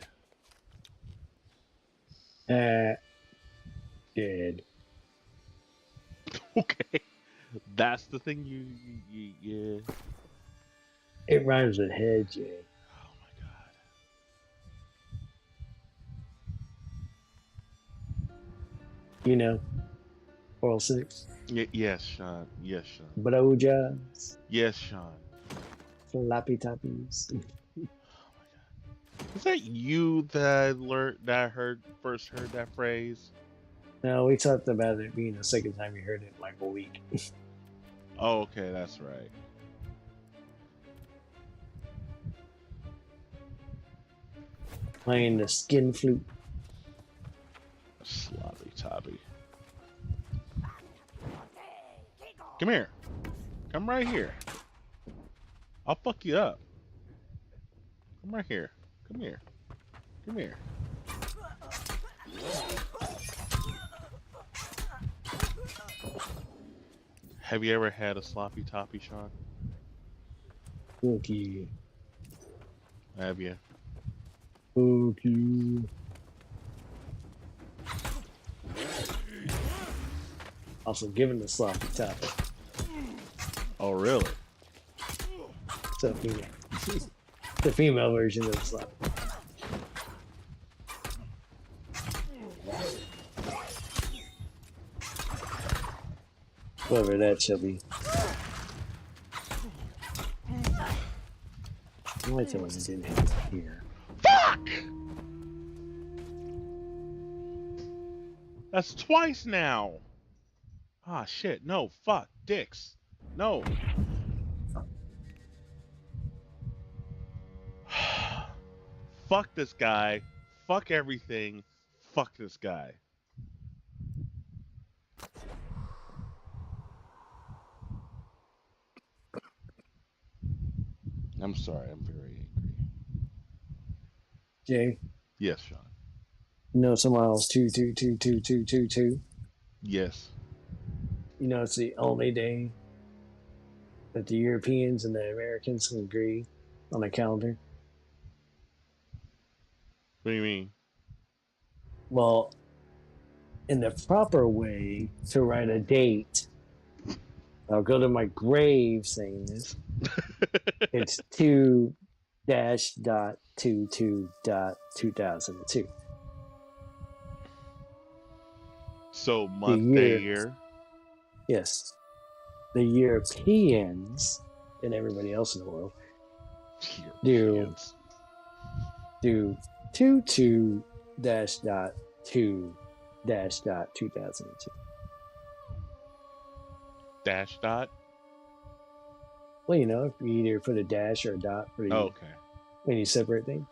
Dead. Okay. That's the thing yeah. It rhymes with head, Jay. Oh my god. You know, oral six. Yes, Sean. Yes, Sean. Blowjobs. Yes, Sean. Floppy toppies. Is that you that learned that first heard that phrase? No, we talked about it being the second time you heard it in like a week. Oh, okay, that's right. Playing the skin flute. Sloppy toppy. Come here. Come right here. I'll fuck you up. Come right here. Come here. Come here. Have you ever had a sloppy toppy, Sean? Fuck you. Have you? Fuck you. Also, given the sloppy toppy. Oh, really? It's a female. The female version of the sloppy. Whoever that shall be. Why tell me I didn't hit it here? Fuck! That's twice now. Ah, shit. No, fuck. Dicks. No. Fuck this guy. Fuck everything. Fuck this guy. I'm sorry. I'm very angry. Jay, Yes, Sean. you know someone else 2222222. Yes. You know it's the only day that the Europeans and the Americans can agree on a calendar. What do you mean? Well, in the proper way to write a date, I'll go to my grave saying this. It's 2 dash dot 22 dot 2002. So month, day, year. Yes. The Europeans and everybody else in the world Europeans. do 22 dash dot 2 dash dot 2002. Dash dot. Well, you know, if you either put a dash or a dot for Oh, okay. when you separate things.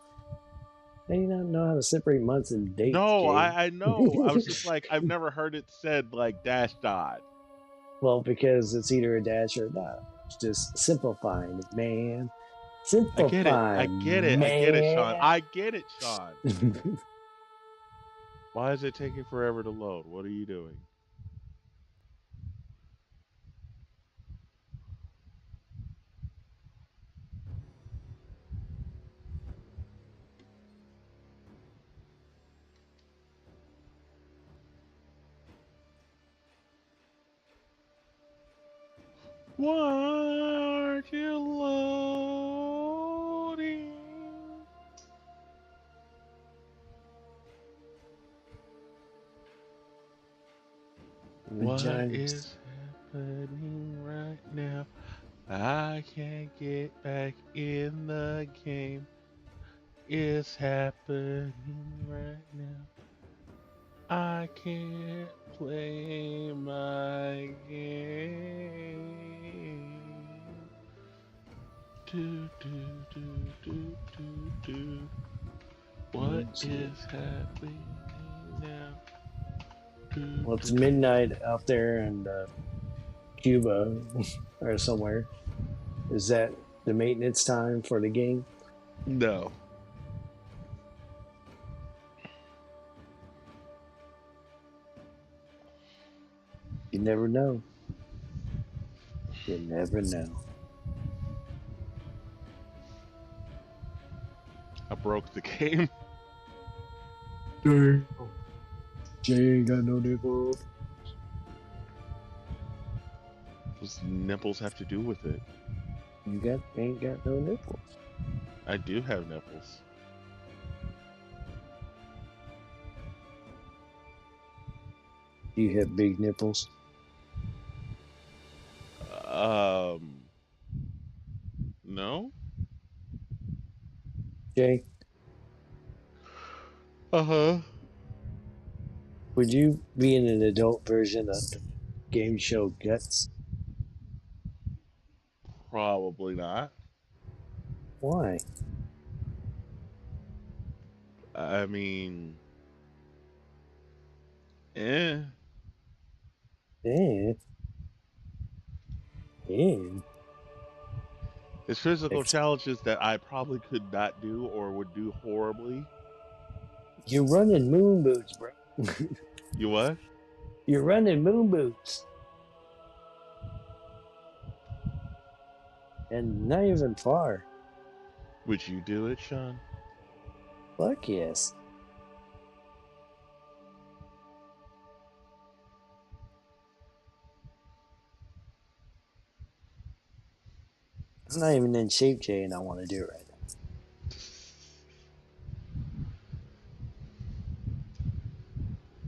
Now you don't know how to separate months and dates. No, Jay. I know. I was just like, I've never heard it said like dash dot. Well, because it's either a dash or a dot. It's just simplifying it, man. I Simplifying. get it. I get it. I get it, Sean. I get it, Sean. Why is it taking forever to load? What are you doing? Why aren't you loading? What Vaginas. is happening right now? I can't get back in the game. It's happening right now. I can't play my game. Do, do, do, do, do, do. What is happening now? Do, Well, it's do, do. midnight out there in Cuba or somewhere. Is that the maintenance time for the game? No. You never know. You never know. I broke the game. Jay ain't got no nipple. What's nipples have to do with it? You ain't got no nipples. I do have nipples. You have big nipples. No? Jay, Uh-huh. would you be in an adult version of the game show Guts? Probably not. Why? I mean, eh. And It's physical Ex- challenges that I probably could not do or would do horribly. you're running moon boots, bro. You what? You're running moon boots. And not even far. Would you do it, Sean? Fuck yes. I'm not even in shape, Jay, and I want to do it right now.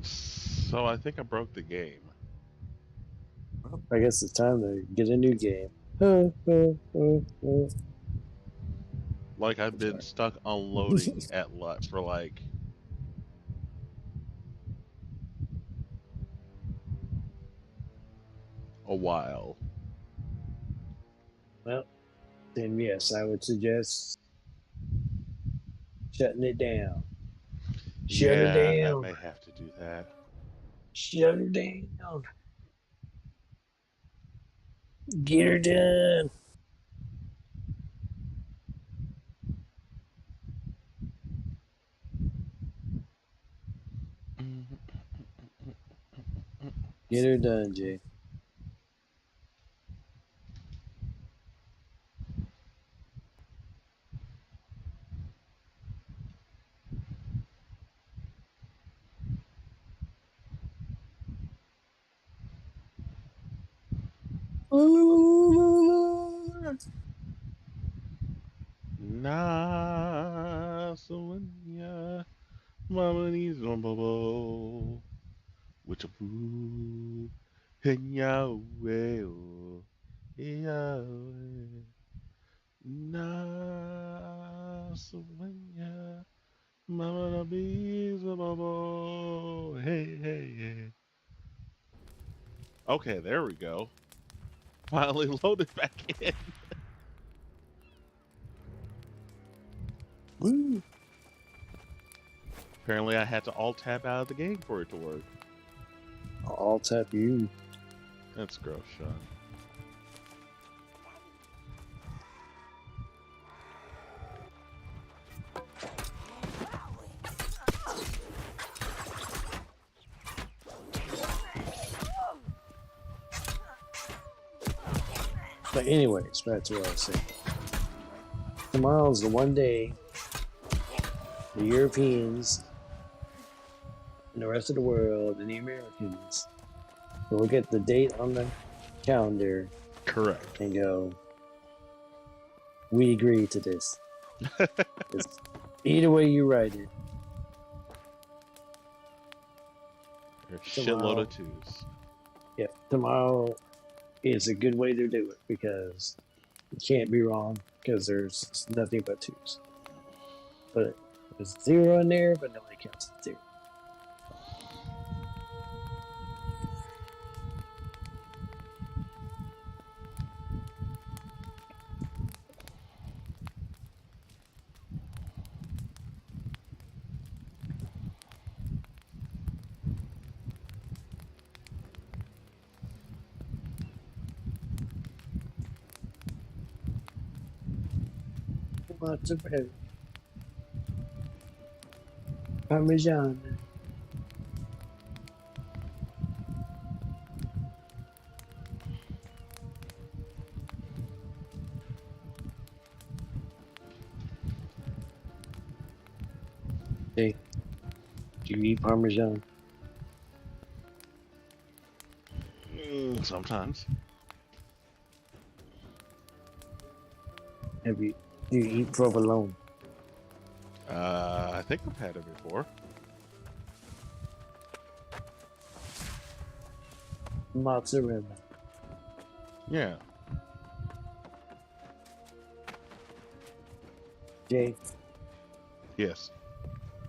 So I think I broke the game. Well, I guess it's time to get a new game. Like I've been Sorry. stuck unloading at lot for like a while. Well, then yes, I would suggest shutting it down. Shut it Yeah, I down. may have to do that. Shut her down. Get her done. Get her done, Jay. Nah, so yeah, mama needs no bubble. With a boo, and Yahweh, oh, Yahweh. Nah, so yeah, mama needs no bubble. Hey, hey, hey. Okay, there we go. Finally loaded back in. Woo. Apparently, I had to alt tab out of the game for it to work. I'll tap you. That's gross, Sean. But anyways, back to what I was saying. Tomorrow's the one day the Europeans and the rest of the world and the Americans will look at the date on the calendar Correct. and go, we agree to this. It's either way you write it. There's a Tomorrow. shitload of twos. Yeah, tomorrow is a good way to do it because you can't be wrong because there's nothing but twos. But there's 0 in there, but nobody counts as 0. Lots of bread. Parmesan. Hey, do you eat Parmesan? Sometimes. Do you eat provolone? I think I've had it before. Mozzarella. Yeah. Jay, Yes.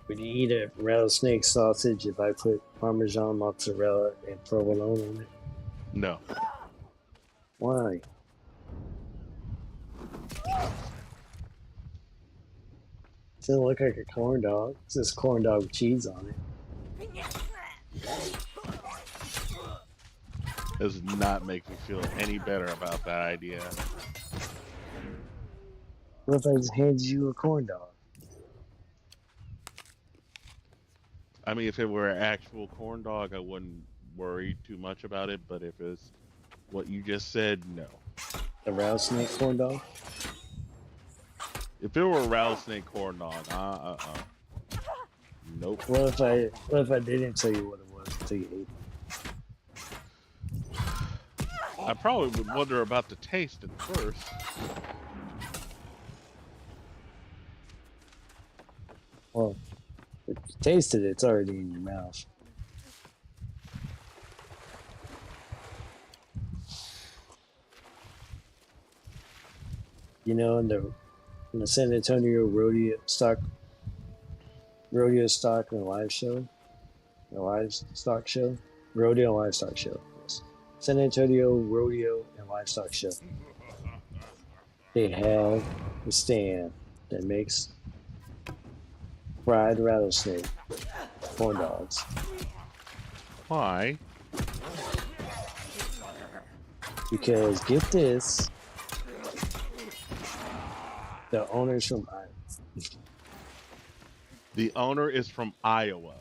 would you eat a rattlesnake sausage if I put Parmesan, mozzarella, and provolone on it? No. Why? Doesn't look like a corn dog. It says corn dog with cheese on it. Does not make me feel any better about that idea. What if I just handed you a corn dog? I mean, if it were an actual corn dog, I wouldn't worry too much about it. But if it's what you just said, no. A rattlesnake corn dog? If it were a rattlesnake corn dog, nope. What if I didn't tell you what it was until you ate it? I probably would wonder about the taste at first. Well, if you tasted it, it's already in your mouth. You know, in the San Antonio rodeo stock and live show, the livestock show, rodeo and livestock show. Yes. San Antonio rodeo and livestock show. They have a stand that makes fried rattlesnake corn dogs. Why? Because get this, the owner's from Iowa. The owner is from Iowa.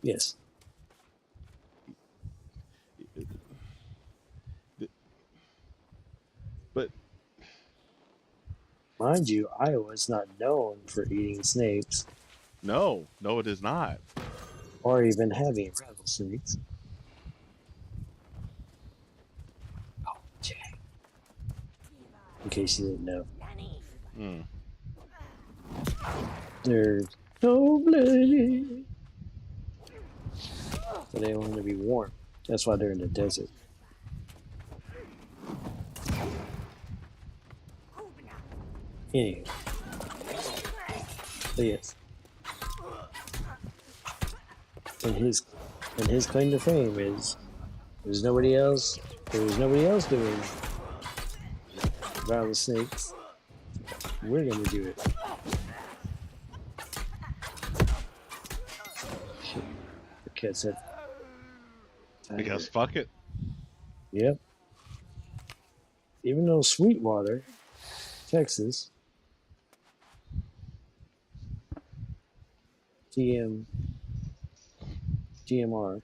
Yes. But Mind you, Iowa is not known for eating snakes no, it is not. or even having rattlesnakes. Oh, Jay. In case you didn't know. Hmm. They're cold-blooded. So they want to be warm. That's why they're in the desert. Anyway. So yes. And his claim to fame is there's nobody else doing rattlesnakes. We're gonna do it. Shit. The cat said Because fuck it. yep. Even though Sweetwater, Texas, GMR,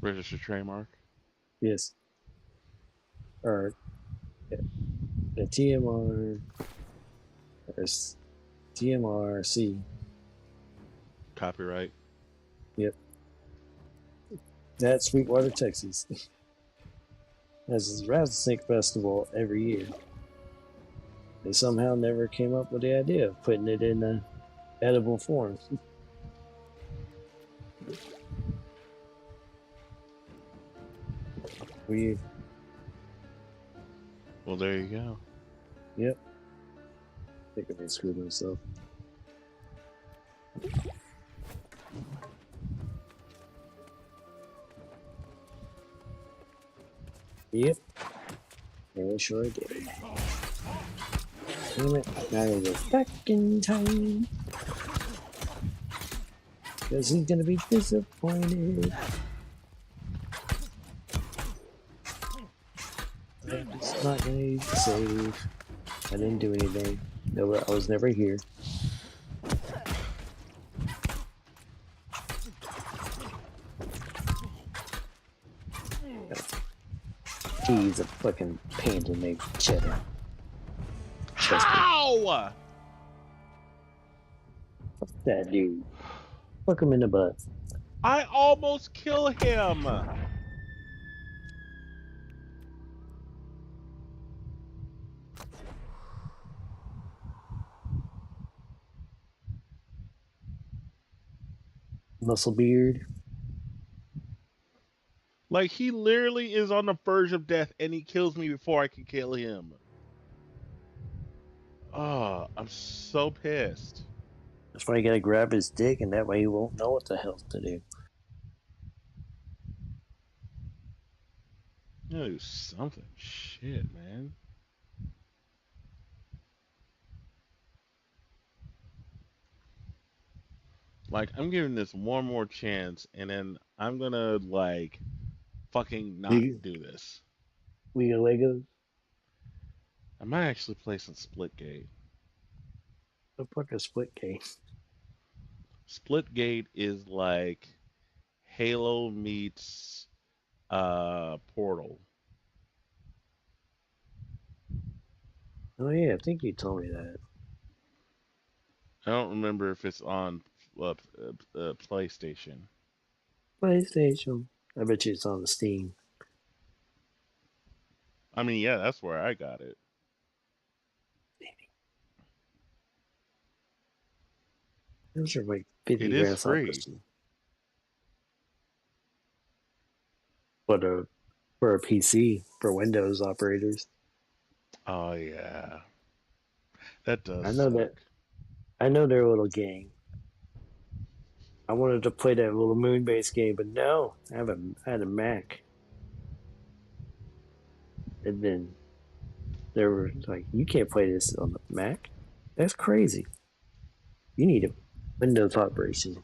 Registered trademark. yes, or the TMR, or TMRC, Copyright. yep, that's Sweetwater, Texas. has this rattlesnake festival every year. They somehow never came up with the idea of putting it in a edible form. Weird. Well, there you go. Yep. I think I may screw myself. Yep. Yeah, sure I did. Damn it. Now I go back in time. Because he's gonna be disappointed. It's not gonna need to save. I didn't do anything. No, I was never here. He's a fucking panda named Cheddar. How? Fuck that dude. Fuck him in the butt. I almost kill him. Muscle beard. Like, he literally is on the verge of death, and he kills me before I can kill him. Oh, I'm so pissed. That's why you gotta grab his dick, and that way he won't know what the hell to do. You gotta do something. Shit, man. Like, I'm giving this one more chance, and then I'm gonna, like, fucking not do this. We got Legos. I might actually play some Splitgate. The fuck a split case. Splitgate is like Halo meets Portal. Oh yeah, I think you told me that. I don't remember if it's on PlayStation. PlayStation. I bet you it's on the Steam. I mean, yeah, that's where I got it. Those are like 50 It is grand free. But for a PC, for Windows operators. Oh yeah, that does I know suck. that. I know their little game. I wanted to play that little moon-based game, but no, I had a Mac. And then they were like, "You can't play this on the Mac. That's crazy. You need a Windows operation,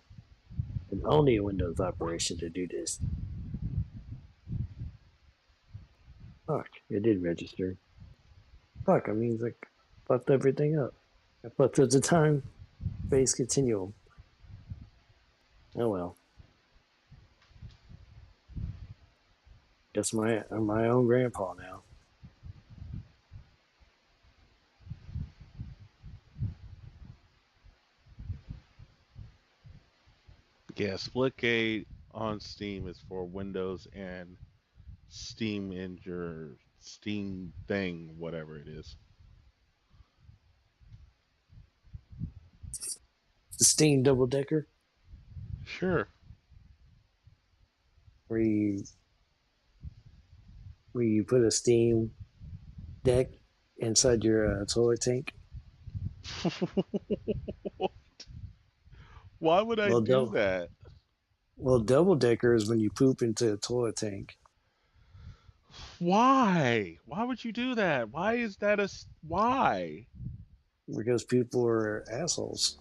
and only a Windows operation to do this." Fuck, it did register. Fuck, I mean, like, fucked everything up. I fucked up the time space continuum. Oh well. Guess I'm my own grandpa now. Yeah, Splitgate on Steam is for Windows and Steam in your Steam thing, whatever it is. The Steam double decker, Sure. where you put a Steam deck inside your toilet tank. What? Why would I Well, do that? double decker is when you poop into a toilet tank. Why? Why would you do that? Why is that why? Because people are assholes.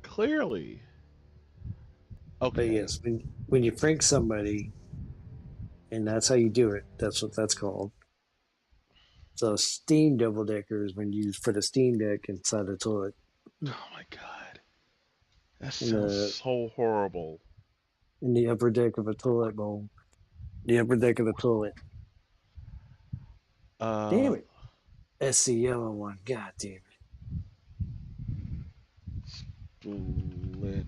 Clearly. But Okay. yes, when you prank somebody, and that's how you do it. That's what that's called. So Steam double decker is when you put a Steam deck inside the toilet. Oh my god. That In sounds so horrible. in the upper deck of a toilet bowl. The upper deck of the toilet. Damn it. That's the yellow one. God damn it. Split.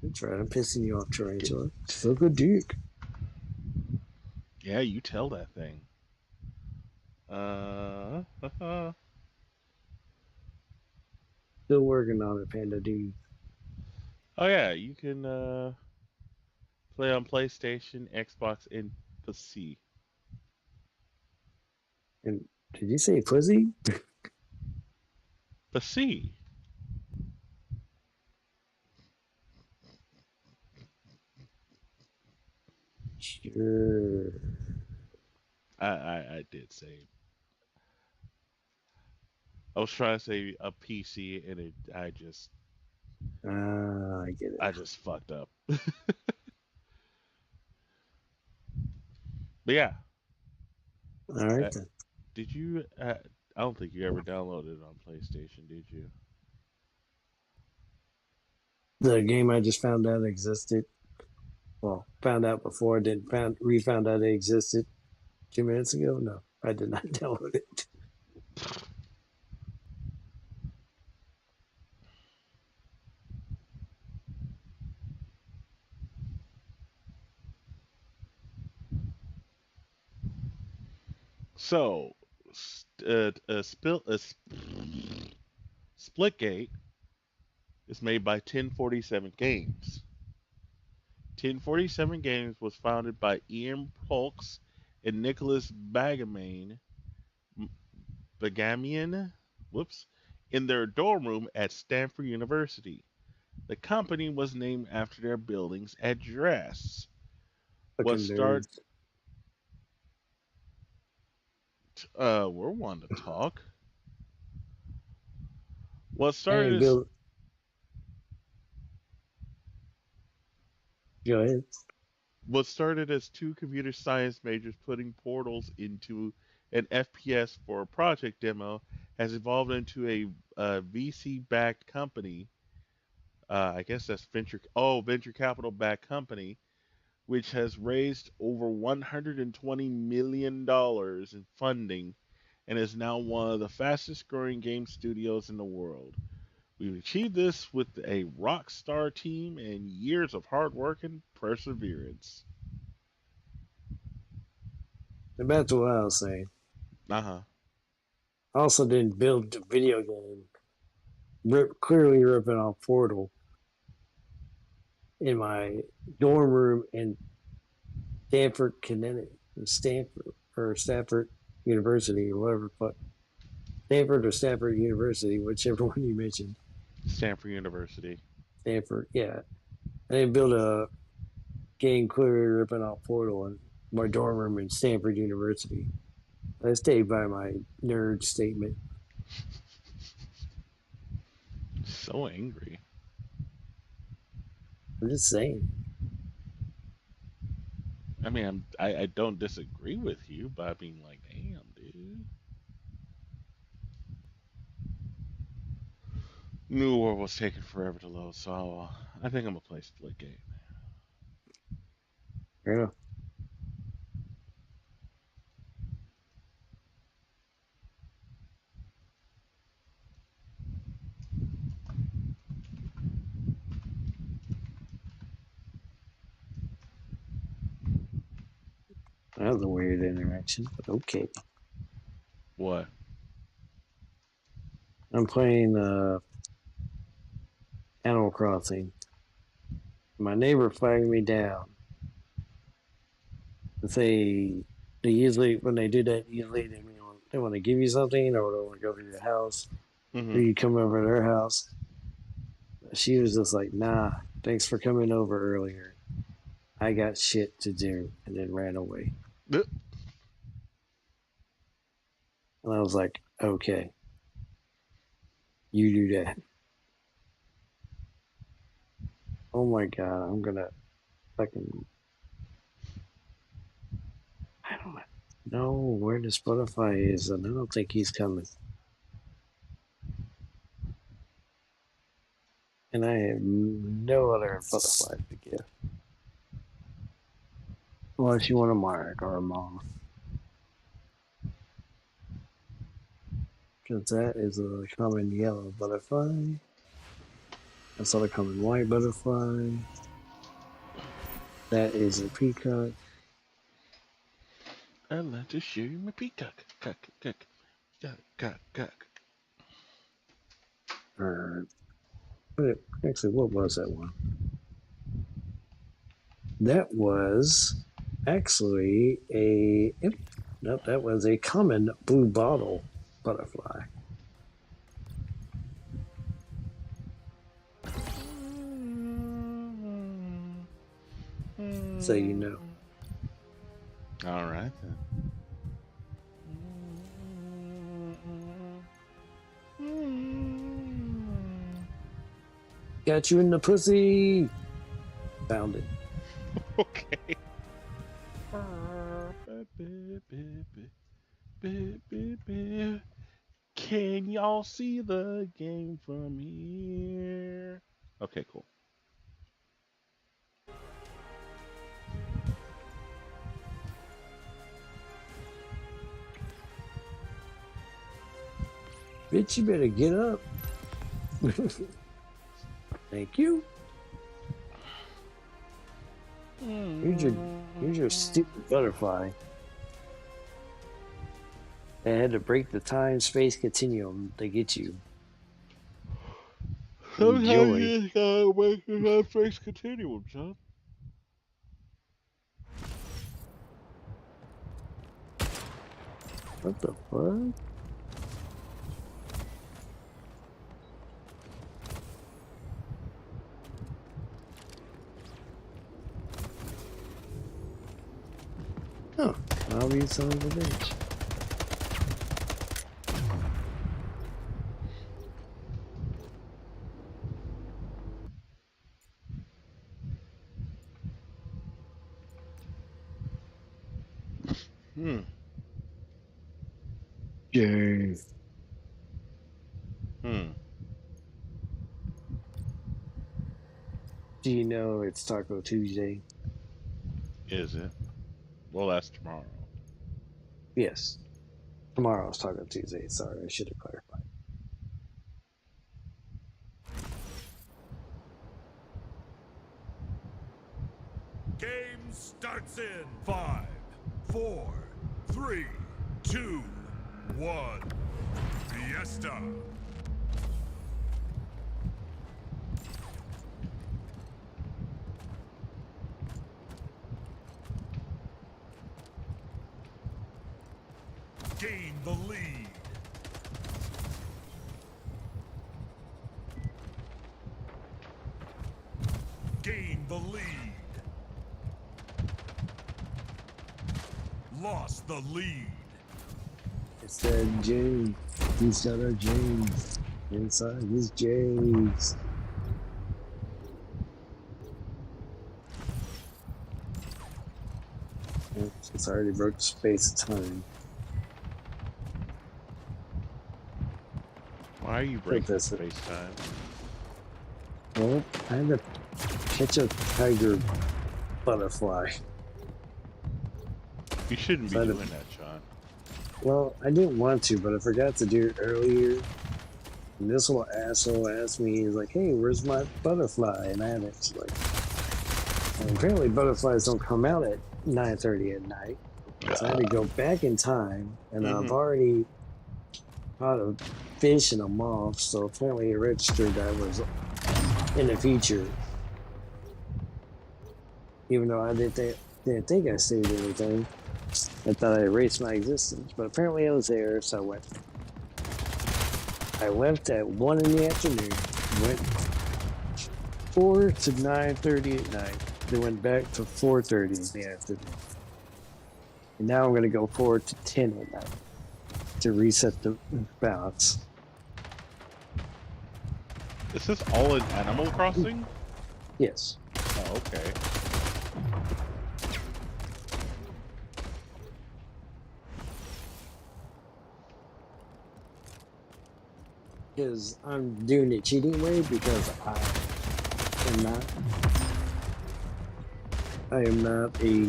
That's right. I'm pissing you off, Tarantula. Suck a dick. Yeah, you tell that thing. Oh Still working on it, Panda Dude. yeah, you can play on PlayStation, Xbox, and PC. And did you say pussy? PC. Sure. I did say. I was trying to say a PC, and Ah, I get it. I just fucked up. But yeah, All right uh, then. did you? I don't think you ever downloaded it on PlayStation, did you? The game I just found out existed. Well, found out before, then found out it existed 2 minutes ago. No, I did not download it. So, Splitgate is made by 1047 Games. 1047 Games was founded by Ian Polks and Nicholas Bagamian, whoops, in their dorm room at Stanford University. The company was named after their building's address. What Fucking start? nerds. We're one to talk. What Hey, started as Bill, go ahead. what started as two computer science majors putting portals into an FPS for a project demo has evolved into a VC-backed company. I guess that's venture capital-backed company, which has raised over $120 million in funding and is now one of the fastest-growing game studios in the world. We've achieved this with a rock star team and years of hard work and perseverance. And back to what I was saying. Uh huh. I also didn't build the video game, clearly ripping off Portal in my dorm room in Stanford, Connecticut, Stanford University, or whatever. But Stanford or Stanford University, whichever one you mentioned. Stanford University. Stanford, yeah. I didn't build a game clearly ripping off Portal in my dorm room in Stanford University. I stayed by my nerd statement. So angry. I'm just saying. I mean, I don't disagree with you, but I mean, like, damn, dude. New World was taking forever to load, so I think I'm gonna play Splitgate. Yeah. That was a weird interaction, but okay. What? I'm playing Animal Crossing. My neighbor flagged me down to say they usually, when they do that, usually they want to give you something or they want to go to your house or Mm-hmm. you come over to their house. She was just like, nah, thanks for coming over earlier. I got shit to do, and then ran away. And I was like, okay, you do that. Oh my God, I'm gonna fucking, I don't know where the Spotify is, and I don't think he's coming. And I have no other butterflies to give. Unless you want a mark or a moth. Because that is a common yellow butterfly. That's not a common white butterfly. That is a peacock. I like to share my peacock. Cock, cock, cock, cock, cock. Actually, what was that one? That was actually a. Nope, that was a common blue bottle butterfly. So you know. All right then. Got you in the pussy. Found it. Okay. Can y'all see the game from here? Okay, cool. Bitch, you better get up. Thank you. Here's your stupid butterfly. They had to break the time-space continuum to get you. Sometimes Enjoy. you just gotta make a face continuum, son. What the fuck? Oh, I'll be son of a bitch. Yay. Do you know it's Taco Tuesday? Is it? Well, that's tomorrow. Yes. Tomorrow's Taco Tuesday. Sorry, I should have clarified. Game starts in 5, 4, 3, 2, 1. Fiesta. Gain the lead. Gain the lead. Lost the lead. It's that James. He's got our James inside his James. It's already broke the space of time. Why are you breaking space time? Well, I had to catch a tiger butterfly. You shouldn't be doing that, Sean. Well, I didn't want to, but I forgot to do it earlier. And this little asshole asked me, he's like, hey, where's my butterfly? And I had it like, and apparently butterflies don't come out at 9:30 at night. So I had to go back in time, and I've already caught a fish and a moth, so apparently it registered that I was in the future. Even though I didn't think I saved anything. I thought I erased my existence, but apparently I was there, so I went. I left at 1 in the afternoon, went 4 to 9:30 at night, then went back to 4:30 in the afternoon. And now I'm going to go 4 to 10 at night to reset the balance. Is this all in Animal Crossing? Yes. Oh, okay. Because I'm doing it cheating way because I am not a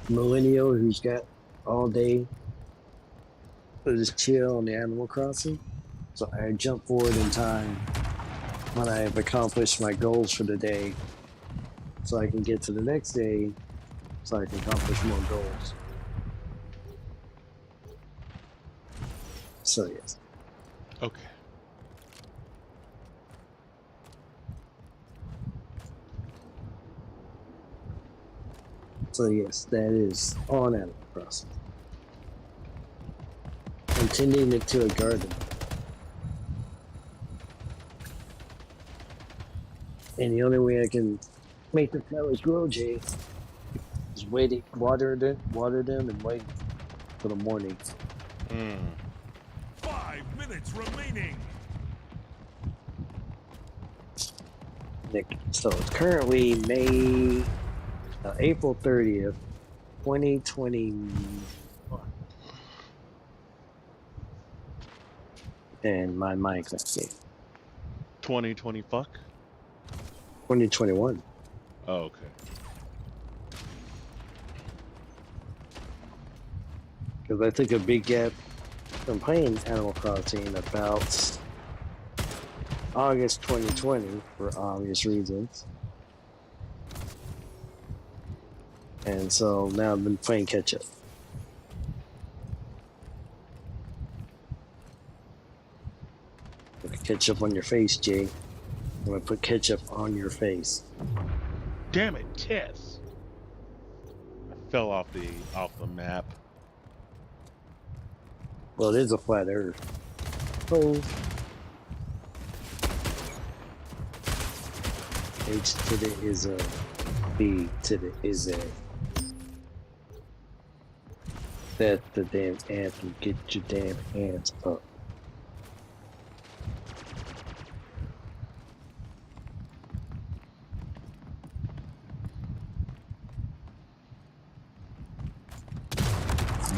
millennial who's got all day to just chill on the Animal Crossing. So I jump forward in time when I have accomplished my goals for the day so I can get to the next day so I can accomplish more goals. So yes. Okay. So yes, that is on Animal Crossing. I'm tending it to a garden. And the only way I can make the flowers grow, Jay, is waiting, water them, and wait for the morning. 5 minutes remaining. So it's currently April 30th, 2021. And my Minecraft game. 2020 fuck? 2021. Oh, okay. Because I took a big gap from playing Animal Crossing about August 2020 for obvious reasons. And so now I've been playing catch up. Ketchup on your face, Jay. I'm gonna put ketchup on your face. Damn it, Tess. I fell off the map. Well, it is a flat earth. Oh. H to the is a, B to the is a. That the damn anthem, get your damn hands up.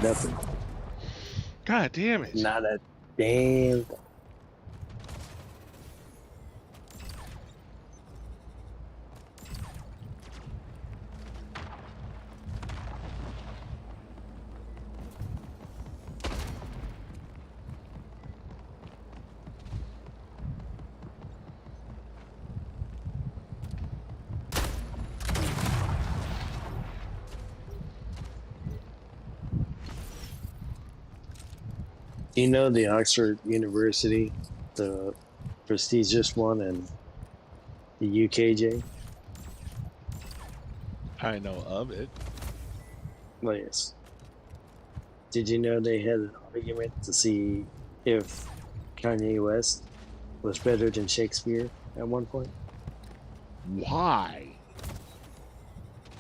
Nothing. God damn it. Not a damn. You know the Oxford University, the prestigious one in the UKJ? I know of it. Well, yes. Did you know they had an argument to see if Kanye West was better than Shakespeare at one point? Why?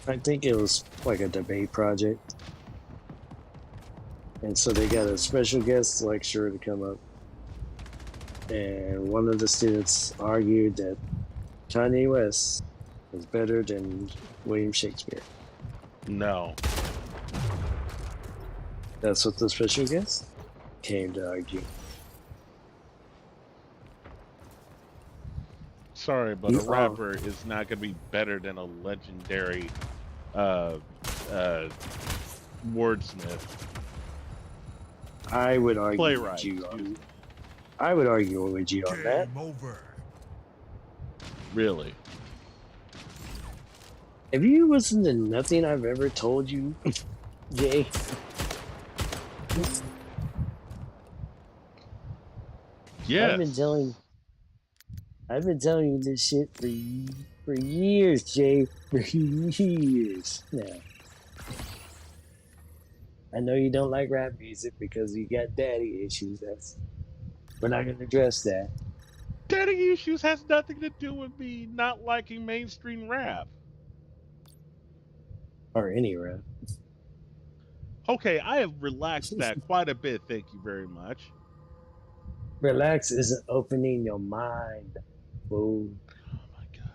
I think it was like a debate project. And so they got a special guest lecturer to come up. And one of the students argued that Kanye West was better than William Shakespeare. No. That's what the special guest came to argue. Sorry, but a rapper is not going to be better than a legendary wordsmith. I would argue Playwright. with you on, I would argue with you on that. Game over. Really? Have you listened to nothing I've ever told you, Jay? Yes. I've been telling you this shit for years, Jay. For years now. I know you don't like rap music because you got daddy issues. We're not gonna address that. Daddy issues has nothing to do with me not liking mainstream rap. Or any rap. Okay, I have relaxed that quite a bit, thank you very much. Relax isn't opening your mind. Whoa. Oh my god.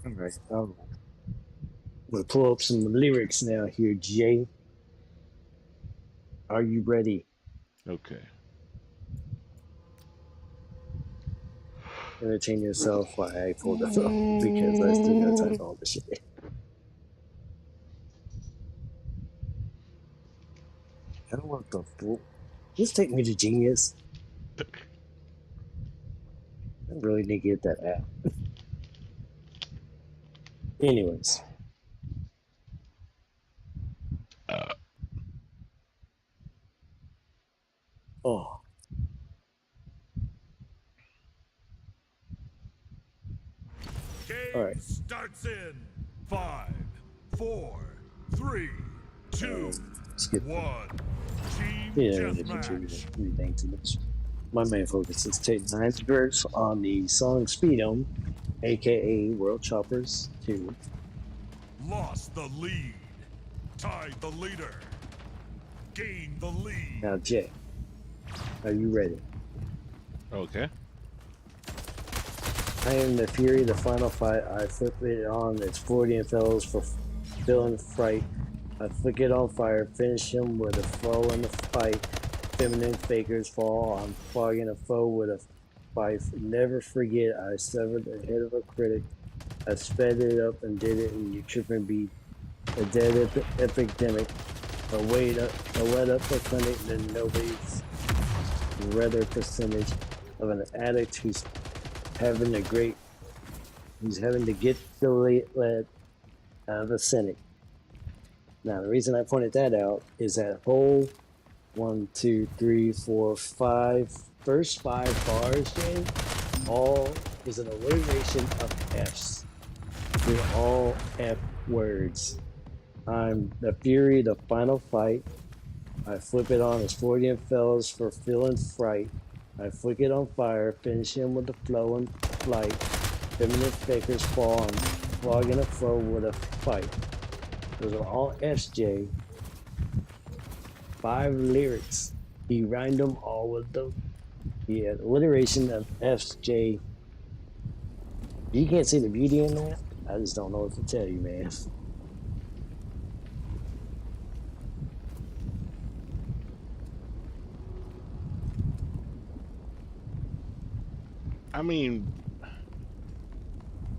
Alright, I'm gonna pull up some lyrics now here, Jay. Are you ready? Okay. Entertain yourself while I pull this up because I still gotta type all the shit. I don't want the fool. Just take me to Genius. I really need to get that app. Anyways. Oh, all Game right. starts in 5, 4, 3, 2, Skip. 1. Team Yeah, deathmatch. everything too much. My main focus is taking 9 verse on the song Speedum, aka World Choppers 2. Lost the lead. Tied the leader. Gained the lead. Now, Jay, are you ready? Okay. I am the Fury, the final fight. I flip it on. It's 40 and fellows for feeling fright. I flick it on fire, finish him with a foe in the fight. Feminine fakers fall. I'm flogging a foe with a fife. Never forget, I severed the head of a critic. I sped it up and did it in your tripping beat. A dead epidemic. A wet up the clinic than nobody's rather percentage of an addict who's having to get the lead out of the Senate. Now, the reason I pointed that out is that whole 1, 2, 3, 4, 5, first 5 bars, Jay, all is an alliteration of F's. They're all F words. I'm the Fury, the final fight. I flip it on as 40 and fellows for feeling fright. I flick it on fire, finish him with the flow and flight. Feminine fakers fall, I'm flogging a foe with a fight. Those are all SJ. 5 lyrics. He rhymed them all with the alliteration of FJ. You can't see the beauty in that. I just don't know what to tell you, man. I mean,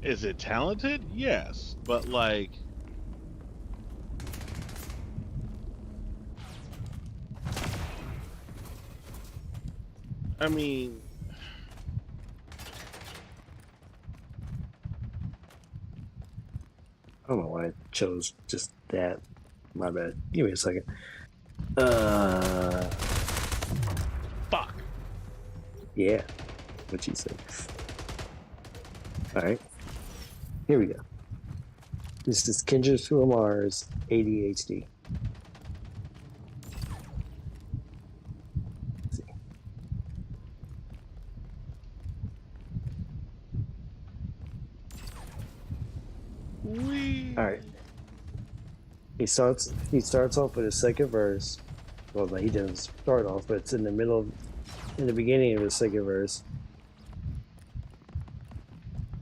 is it talented? Yes, but like, I mean, I don't know why I chose just that. My bad. Give me a second. fuck. Yeah. What you say? All right. Here we go. This is Kendra Lamar's ADHD. Let's see. Wee. All right. He starts off with his second verse. Well, he doesn't start off, but it's in the beginning of his second verse.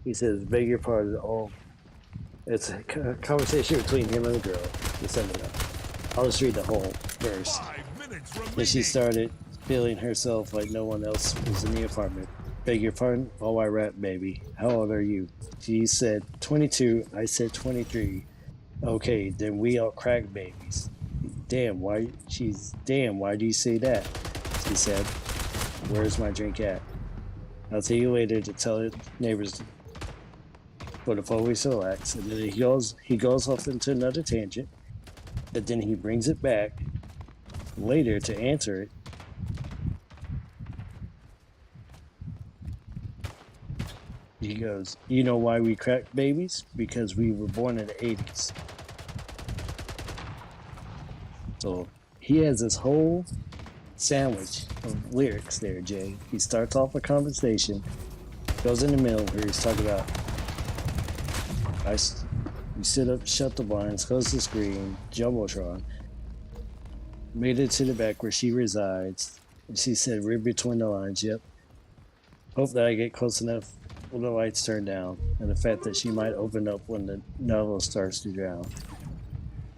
He says, "Beg your pardon." Oh, it's a conversation between him and the girl. He's summing up. I'll just read the whole verse. 5 minutes Then she remaining. started feeling herself like no one else was in the apartment. Beg your pardon? Oh, I rap, baby. How old are you? She said 22. I said 23. Okay, then we all crack babies. Damn, why do you say that? She said, where's my drink at? I'll tell you later to tell neighbors. But if always relax, and then he goes off into another tangent, but then he brings it back later to answer it. He goes, you know why we crack babies? Because we were born in the 80s. So he has this whole sandwich of lyrics there, Jay. He starts off a conversation, goes in the middle where he's talking about, we sit up, shut the blinds, close the screen, Jumbotron, made it to the back where she resides. And she said, read between the lines, yep. Hope that I get close enough when the lights turn down, and the fact that she might open up when the novel starts to drown.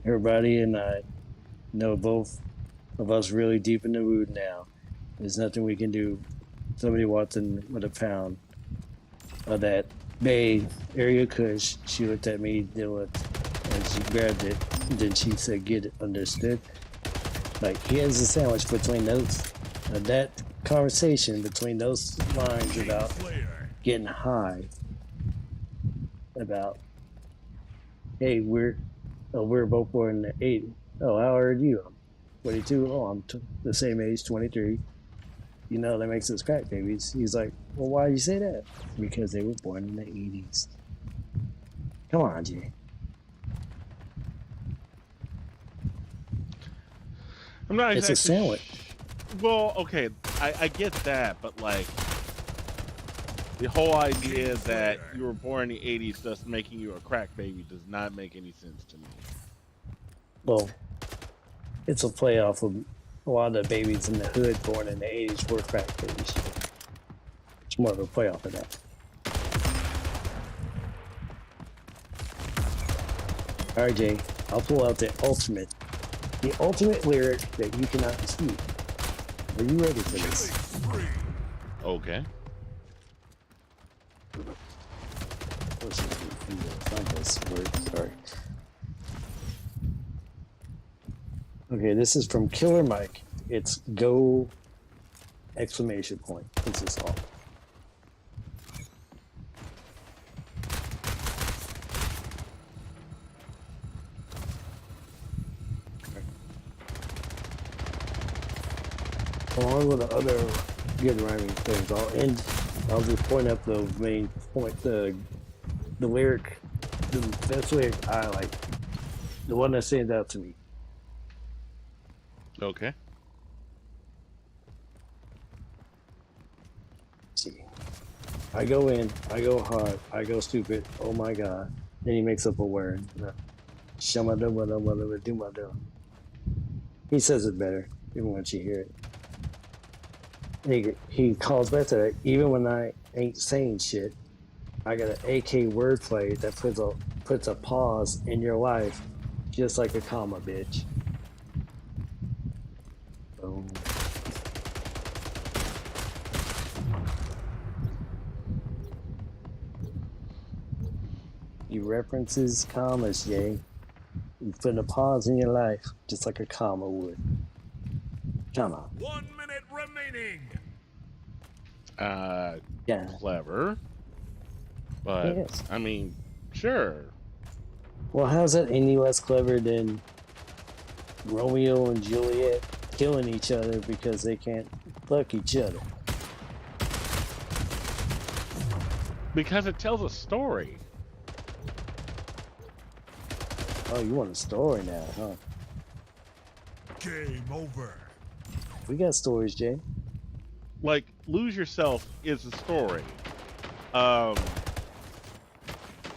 Everybody and I know both of us really deep in the mood now. There's nothing we can do. Somebody walked in with a pound of that Bay area kush. She looked at me, then looked, and she grabbed it. And then she said, get it, understood? Like, he has a sandwich between those, that conversation between those lines about getting high, about, hey, we're both born in the 80s. Oh, how old are you? I'm 22. Oh, I'm the same age, 23. you know, that makes us crack babies. He's like, well, why do you say that? Because they were born in the 80s. Come on, Jay. I'm not It's a exactly. sandwich. Well, okay, I get that, but like the whole idea that you were born in the '80s, thus making you a crack baby, does not make any sense to me. Well, it's a play off of a lot of the babies in the hood born in the 80s were crack babies. It's more of a play off of that. All right, Jay, I'll pull out the ultimate lyric that you cannot dispute. Are you ready for this? Okay. Sorry. Okay, this is from Killer Mike. It's go exclamation point. This is all. Along with the other good rhyming things, I'll just point up the main point, the lyric, the best lyric I like, the one that stands out to me. Okay. Let's see, I go in, I go hard, I go stupid. Oh my god! Then he makes up a word. Shamadubadubadubadubadu. He says it better even once you hear it. He calls back to that. Even when I ain't saying shit, I got an AK wordplay that puts a pause in your life, just like a comma, bitch. Boom. He references commas, Jay. He's putting a pause in your life, just like a comma would. Come on. 1 minute remaining. Yeah. Clever. But, Yes. I mean, sure. Well, how's that any less clever than Romeo and Juliet killing each other because they can't fuck each other? Because it tells a story. Oh, you want a story now, huh? Game over. We got stories, Jay. Like, Lose Yourself is a story. I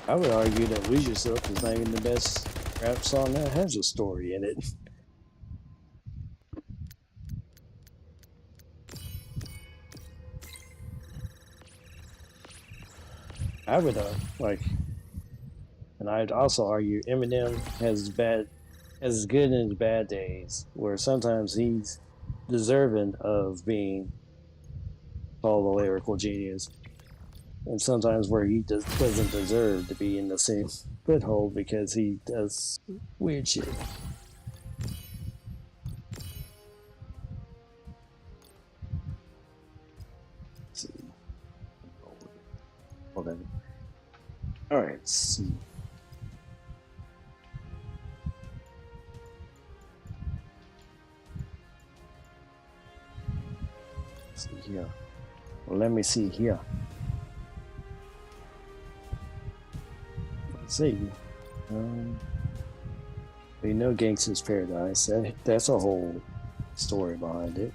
would argue that Lose Yourself is not even the best rap song that has a story in it. I would and I'd also argue Eminem has as good in his bad days, where sometimes he's deserving of being called a lyrical genius, and sometimes where he just doesn't deserve to be in the same foothold because he does weird shit. Let's see. Whatever. All right. Let's see. Let's see here. Well, let me see here. Let's see. We know Gangsta's Paradise. That's a whole story behind it.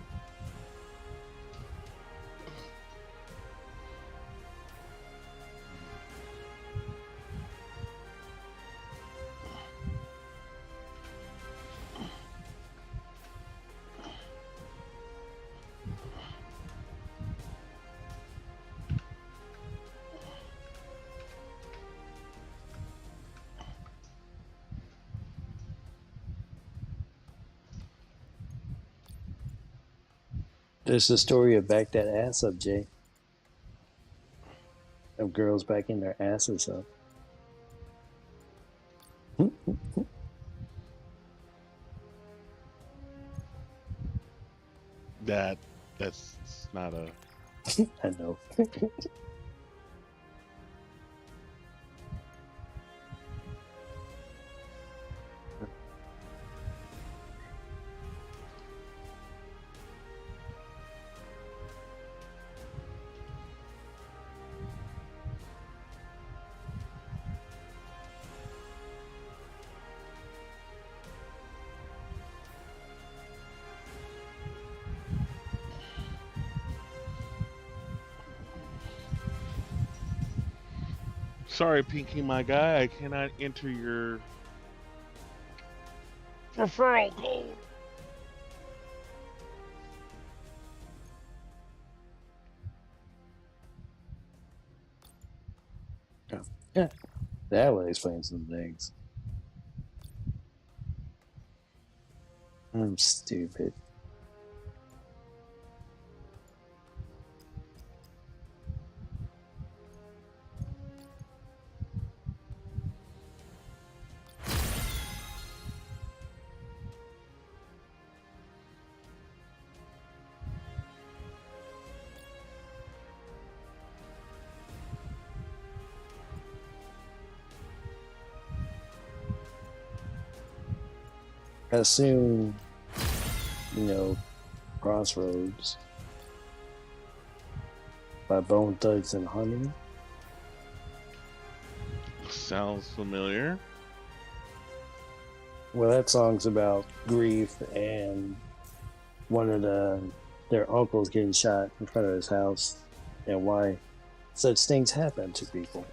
There's the story of Back That Ass Up, Jay. Of girls backing their asses up. That's not a... I know. Sorry, Pinky, my guy, I cannot enter your referral code. Yeah, that would explain some things. I'm stupid. I assume, Crossroads by Bone Thugs and Honey. Sounds familiar. Well, that song's about grief and one of their uncles getting shot in front of his house and why such things happen to people.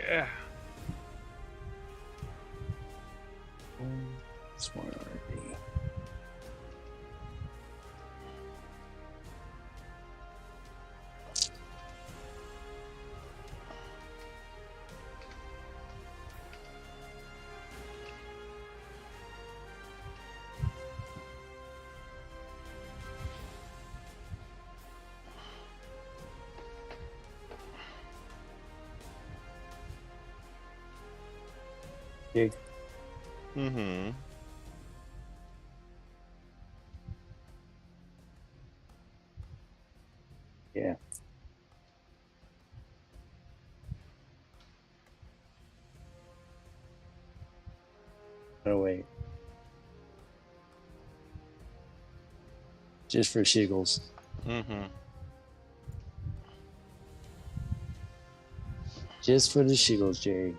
Yeah. Smart RD. Jig. Mm-hmm. Yeah. Oh wait. Just for shiggles. Mm-hmm. Just for the shiggles, Jerry.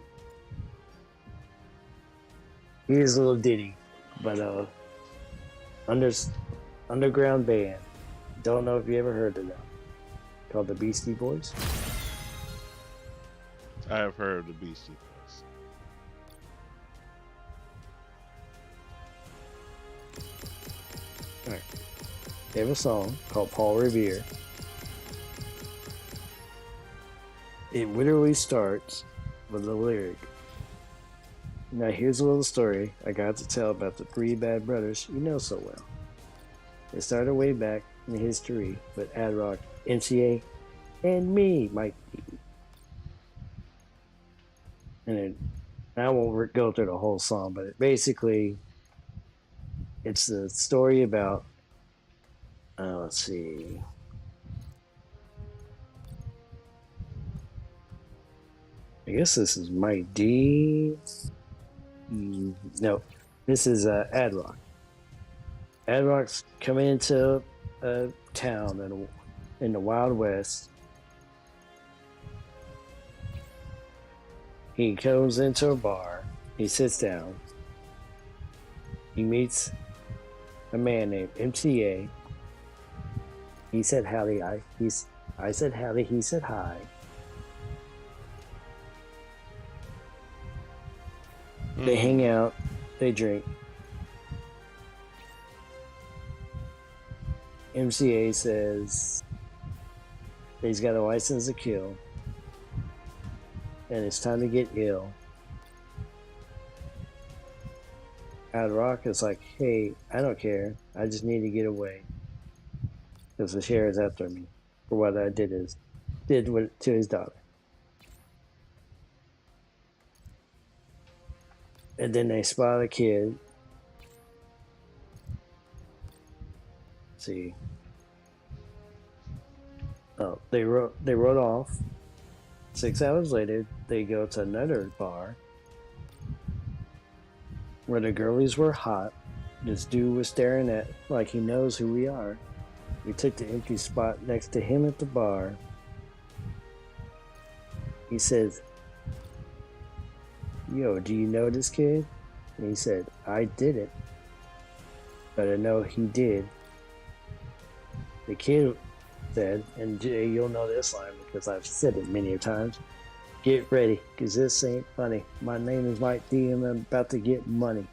Here's a little ditty, but underground band. Don't know if you ever heard of them. Called the Beastie Boys. I have heard of the Beastie Boys. All right. They have a song called Paul Revere. It literally starts with a lyric. Now here's a little story I got to tell about the three bad brothers you know so well. It started way back in history with Ad Rock, MCA, and me, Mike D. And I won't go through the whole song, but basically, it's the story about, let's see. I guess this is Mike D. No, this is Ad Rock. Ad Rock's coming into a town in the Wild West. He goes into a bar. He sits down. He meets a man named MCA. He said howdy. I said howdy. He said hi. They hang out. They drink. MCA says he's got a license to kill. And it's time to get ill. Ad Rock is like, hey, I don't care. I just need to get away. Because the sheriff's after me for what I did to his daughter. And then they spot a kid. Let's see. They rode off. 6 hours later, they go to another bar where the girlies were hot. This dude was staring at like he knows who we are. We took the empty spot next to him at the bar. He says, "Yo, do you know this kid?" And he said, "I didn't, but I know he did." The kid said, and Jay, you'll know this line because I've said it many times, "Get ready, because this ain't funny. My name is Mike D, and I'm about to get money."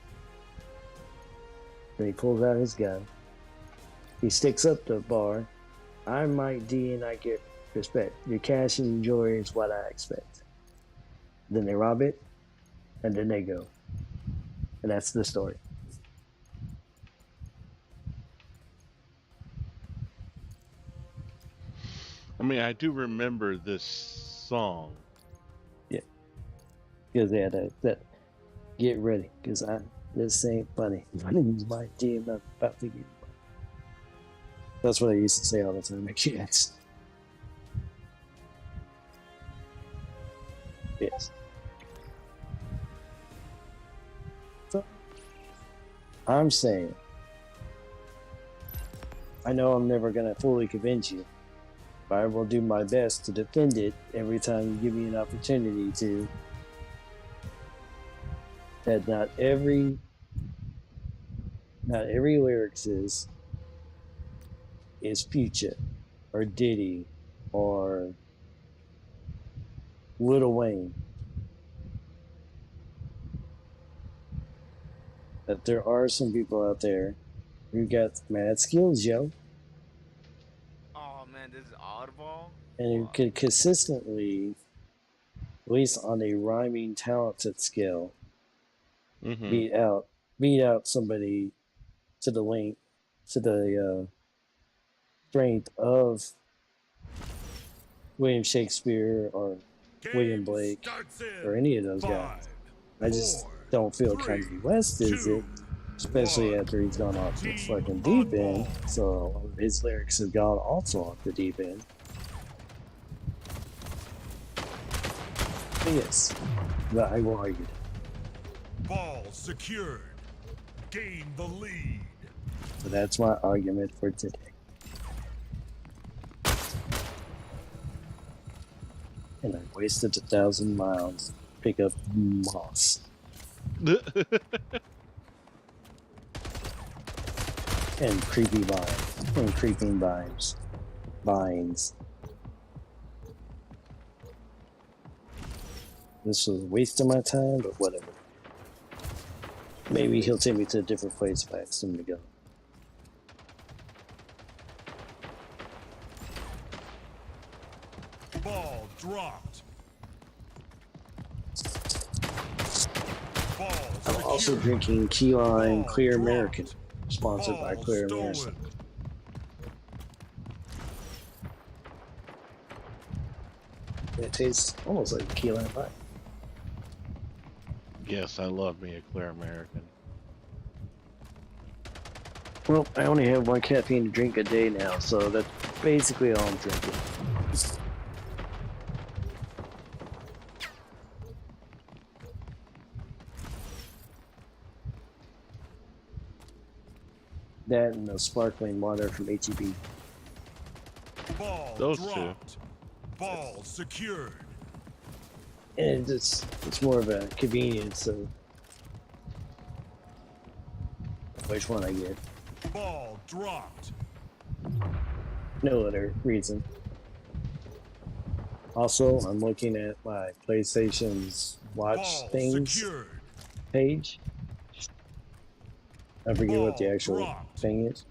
Then he pulls out his gun. He sticks up the bar. "I'm Mike D, and I get respect. Your cash and jewelry is what I expect." Then they rob it, and then they go. And that's the story. I mean, I do remember this song. Yeah. Because they had that "Get ready, because this ain't funny. My name is Mike D, and I'm about to get money." That's what I used to say all the time at kids. Yes. So, I'm saying, I know I'm never going to fully convince you, but I will do my best to defend it every time you give me an opportunity to. That not every lyrics is Future or Diddy or Lil Wayne. That there are some people out there who got mad skills, yo, Oh man, this is oddball. and who could consistently, at least on a rhyming talented scale, Mm-hmm. beat out somebody to the strength of William Shakespeare or William Blake or any of those guys. I just don't feel Kanye West is it, especially after he's gone off the fucking deep end. So a lot of his lyrics have gone also off the deep end. But yes, but I will argue that. Ball secured. Gain the lead. So that's my argument for today. And I wasted 1,000 miles to pick up moss and creepy vines and creeping vines. This was a waste of my time, but whatever. Maybe he'll take me to a different place if I ask him to go. Ball dropped. Ball I'm also secured. drinking Key Lime Ball Clear dropped. American, sponsored by Ball Clear stolen. American. It tastes almost like Key Lime pie. Yes, I love me a Clear American. Well, I only have one caffeine drink a day now, so that's basically all I'm drinking. That and the sparkling water from HEB. Ball Those two. dropped. Ball secured. And it's more of a convenience of which one I get. Ball dropped. No other reason. Also, I'm looking at my PlayStation's watch Ball things secured. page. I forget what the Ball actual dropped. thing is.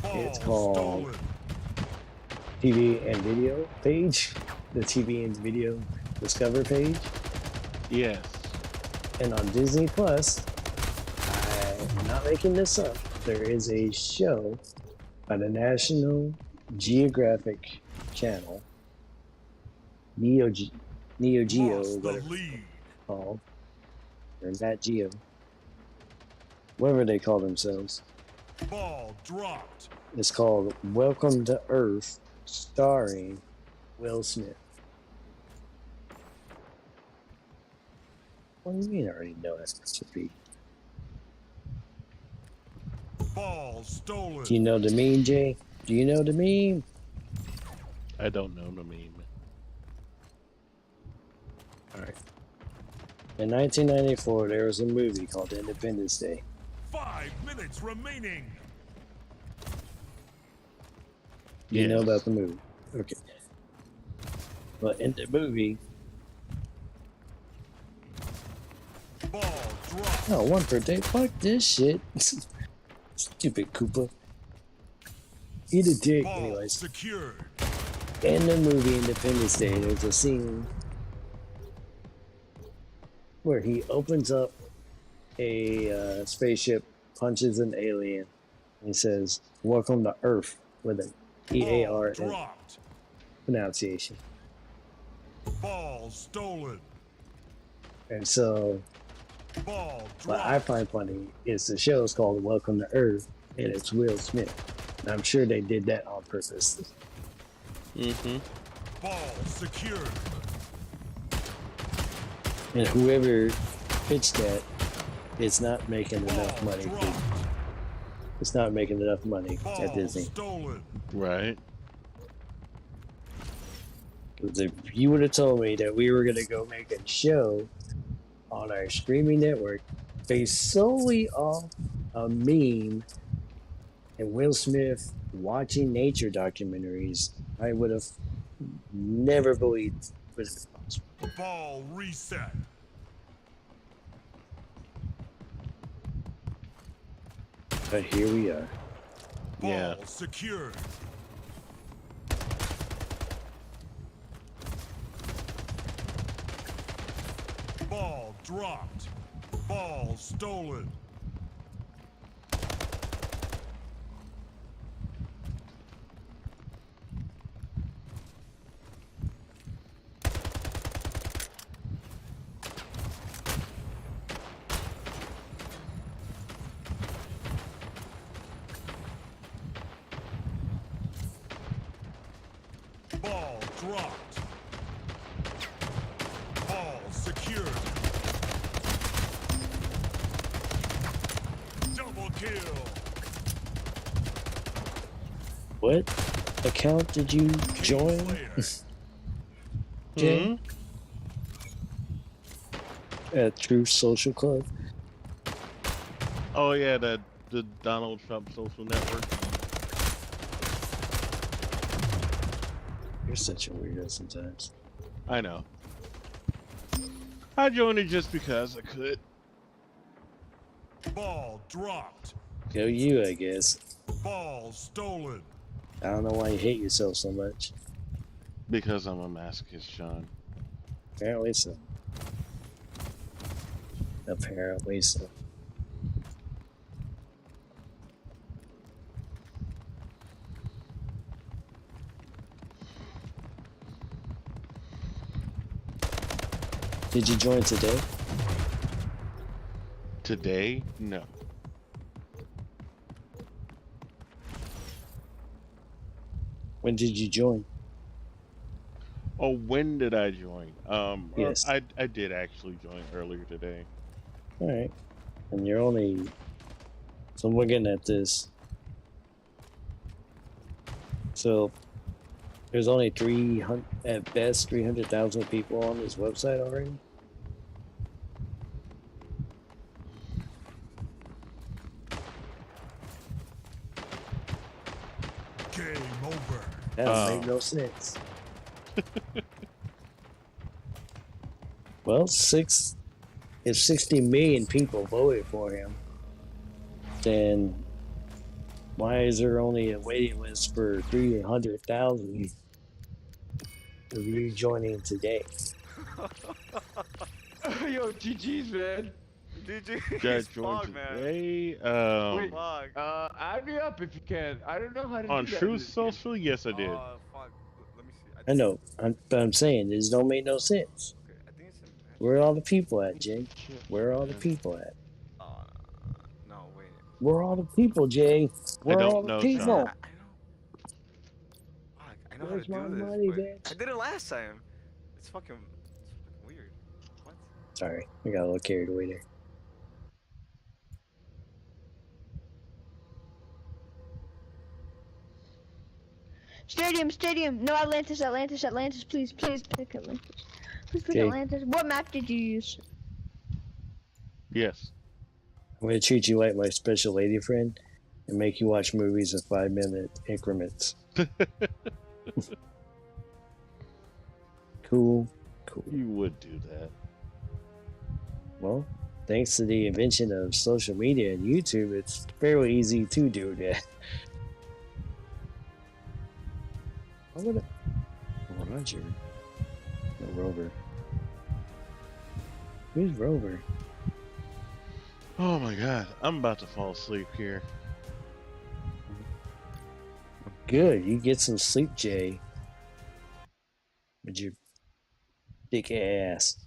Ball It's called stolen. TV and video page. The TV and video Discover page. Yes. And on Disney Plus, I'm not making this up, there is a show by the National Geographic Channel, Neo Geo, Lost the whatever it's lead. called, or Nat Geo, whatever they call themselves. Ball dropped. It's called Welcome to Earth, starring Will Smith. What do you mean I already know that recipe? Ball stolen. Do you know the meme, Jay? Do you know the meme? I don't know the meme. Alright. In 1994, there was a movie called Independence Day. 5 minutes remaining. You know Yes. about the movie. Okay. But in the movie, Ball dropped. oh, one per day. Fuck this shit. Stupid Koopa. Eat a dick. Ball Anyways, secured. in the movie Independence Day, there's a scene where he opens up a spaceship, punches an alien, and he says, "Welcome to Earth," with an EAR Ball dropped. pronunciation. Ball stolen. And so, Ball what I dropped. find funny is the show is called Welcome to Earth, and it's Will Smith. And I'm sure they did that on purpose. Mm-hmm. Ball secured. And whoever pitched that, it's not making enough Ball money. dropped. It's not making enough money at Ball Disney. stolen. Right. 'Cause if you would have told me that we were going to go make a show on our streaming network based solely off a meme and Will Smith watching nature documentaries, I would have never believed it would have been possible. Ball reset. But here we are. Ball Yeah. secured. Ball dropped. Ball stolen. Ball dropped. Ball secured. Double kill. What account did you join? Kingslayer. Jay? At True Social Club? Oh yeah, the Donald Trump social network. You're such a weirdo sometimes. I know. I joined it just because I could. Ball dropped. Go you, I guess. Ball stolen. I don't know why you hate yourself so much. Because I'm a masochist, Sean. Apparently so. Apparently so. Did you join today? Today? No. When did you join? Oh, when did I join? Yes. I did actually join earlier today. Alright. And you're only... So I'm looking at this. So there's only 300, at best 300,000 people on this website already? Game over. That doesn't make no sense. Well, if 60 million people voted for him, then why is there only a waiting list for 300,000 of you joining today? Yo, GG's, man. DG, Did I he's join fog, man. today? Wait, Fog. add me up if you can. I don't know how to On do that. True in this game. Social? Yes, I did. Fog. Let me see. I know, but I'm saying this don't make no sense. Okay, I think it's in. Where are all the people at, Jay? Where are all the people at? No, wait. Where are all the people, Jay? Where are all don't the know, people? Sean. I know. Fuck, I know how Where's to my do this, money, but bitch? I did it last time. It's fucking weird. What? Sorry, I got a little carried away there. Stadium. No, Atlantis, please pick Atlantis. Please pick Jay, Atlantis. What map did you use? Yes. I'm gonna treat you like my special lady friend and make you watch movies in 5-minute increments. Cool. You would do that. Well, thanks to the invention of social media and YouTube, it's fairly easy to do that. Why would Roger? No, Rover. Who's Rover? Oh my god, I'm about to fall asleep here. Good, you get some sleep, Jay. With your thick ass.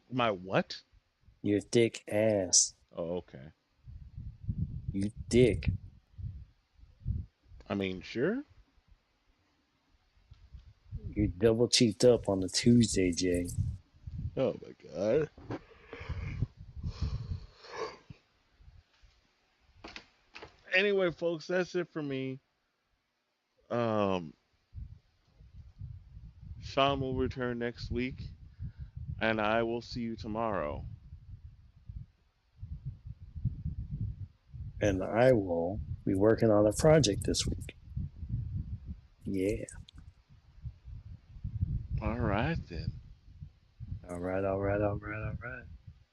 My what? Your thick ass. Oh, okay. You thick. I mean, sure. You're double cheeked up on a Tuesday, Jay. Oh my god. Anyway, folks, that's it for me. Um, Sean will return next week, and I will see you tomorrow. And I will be working on a project this week. Yeah. All right then. All right.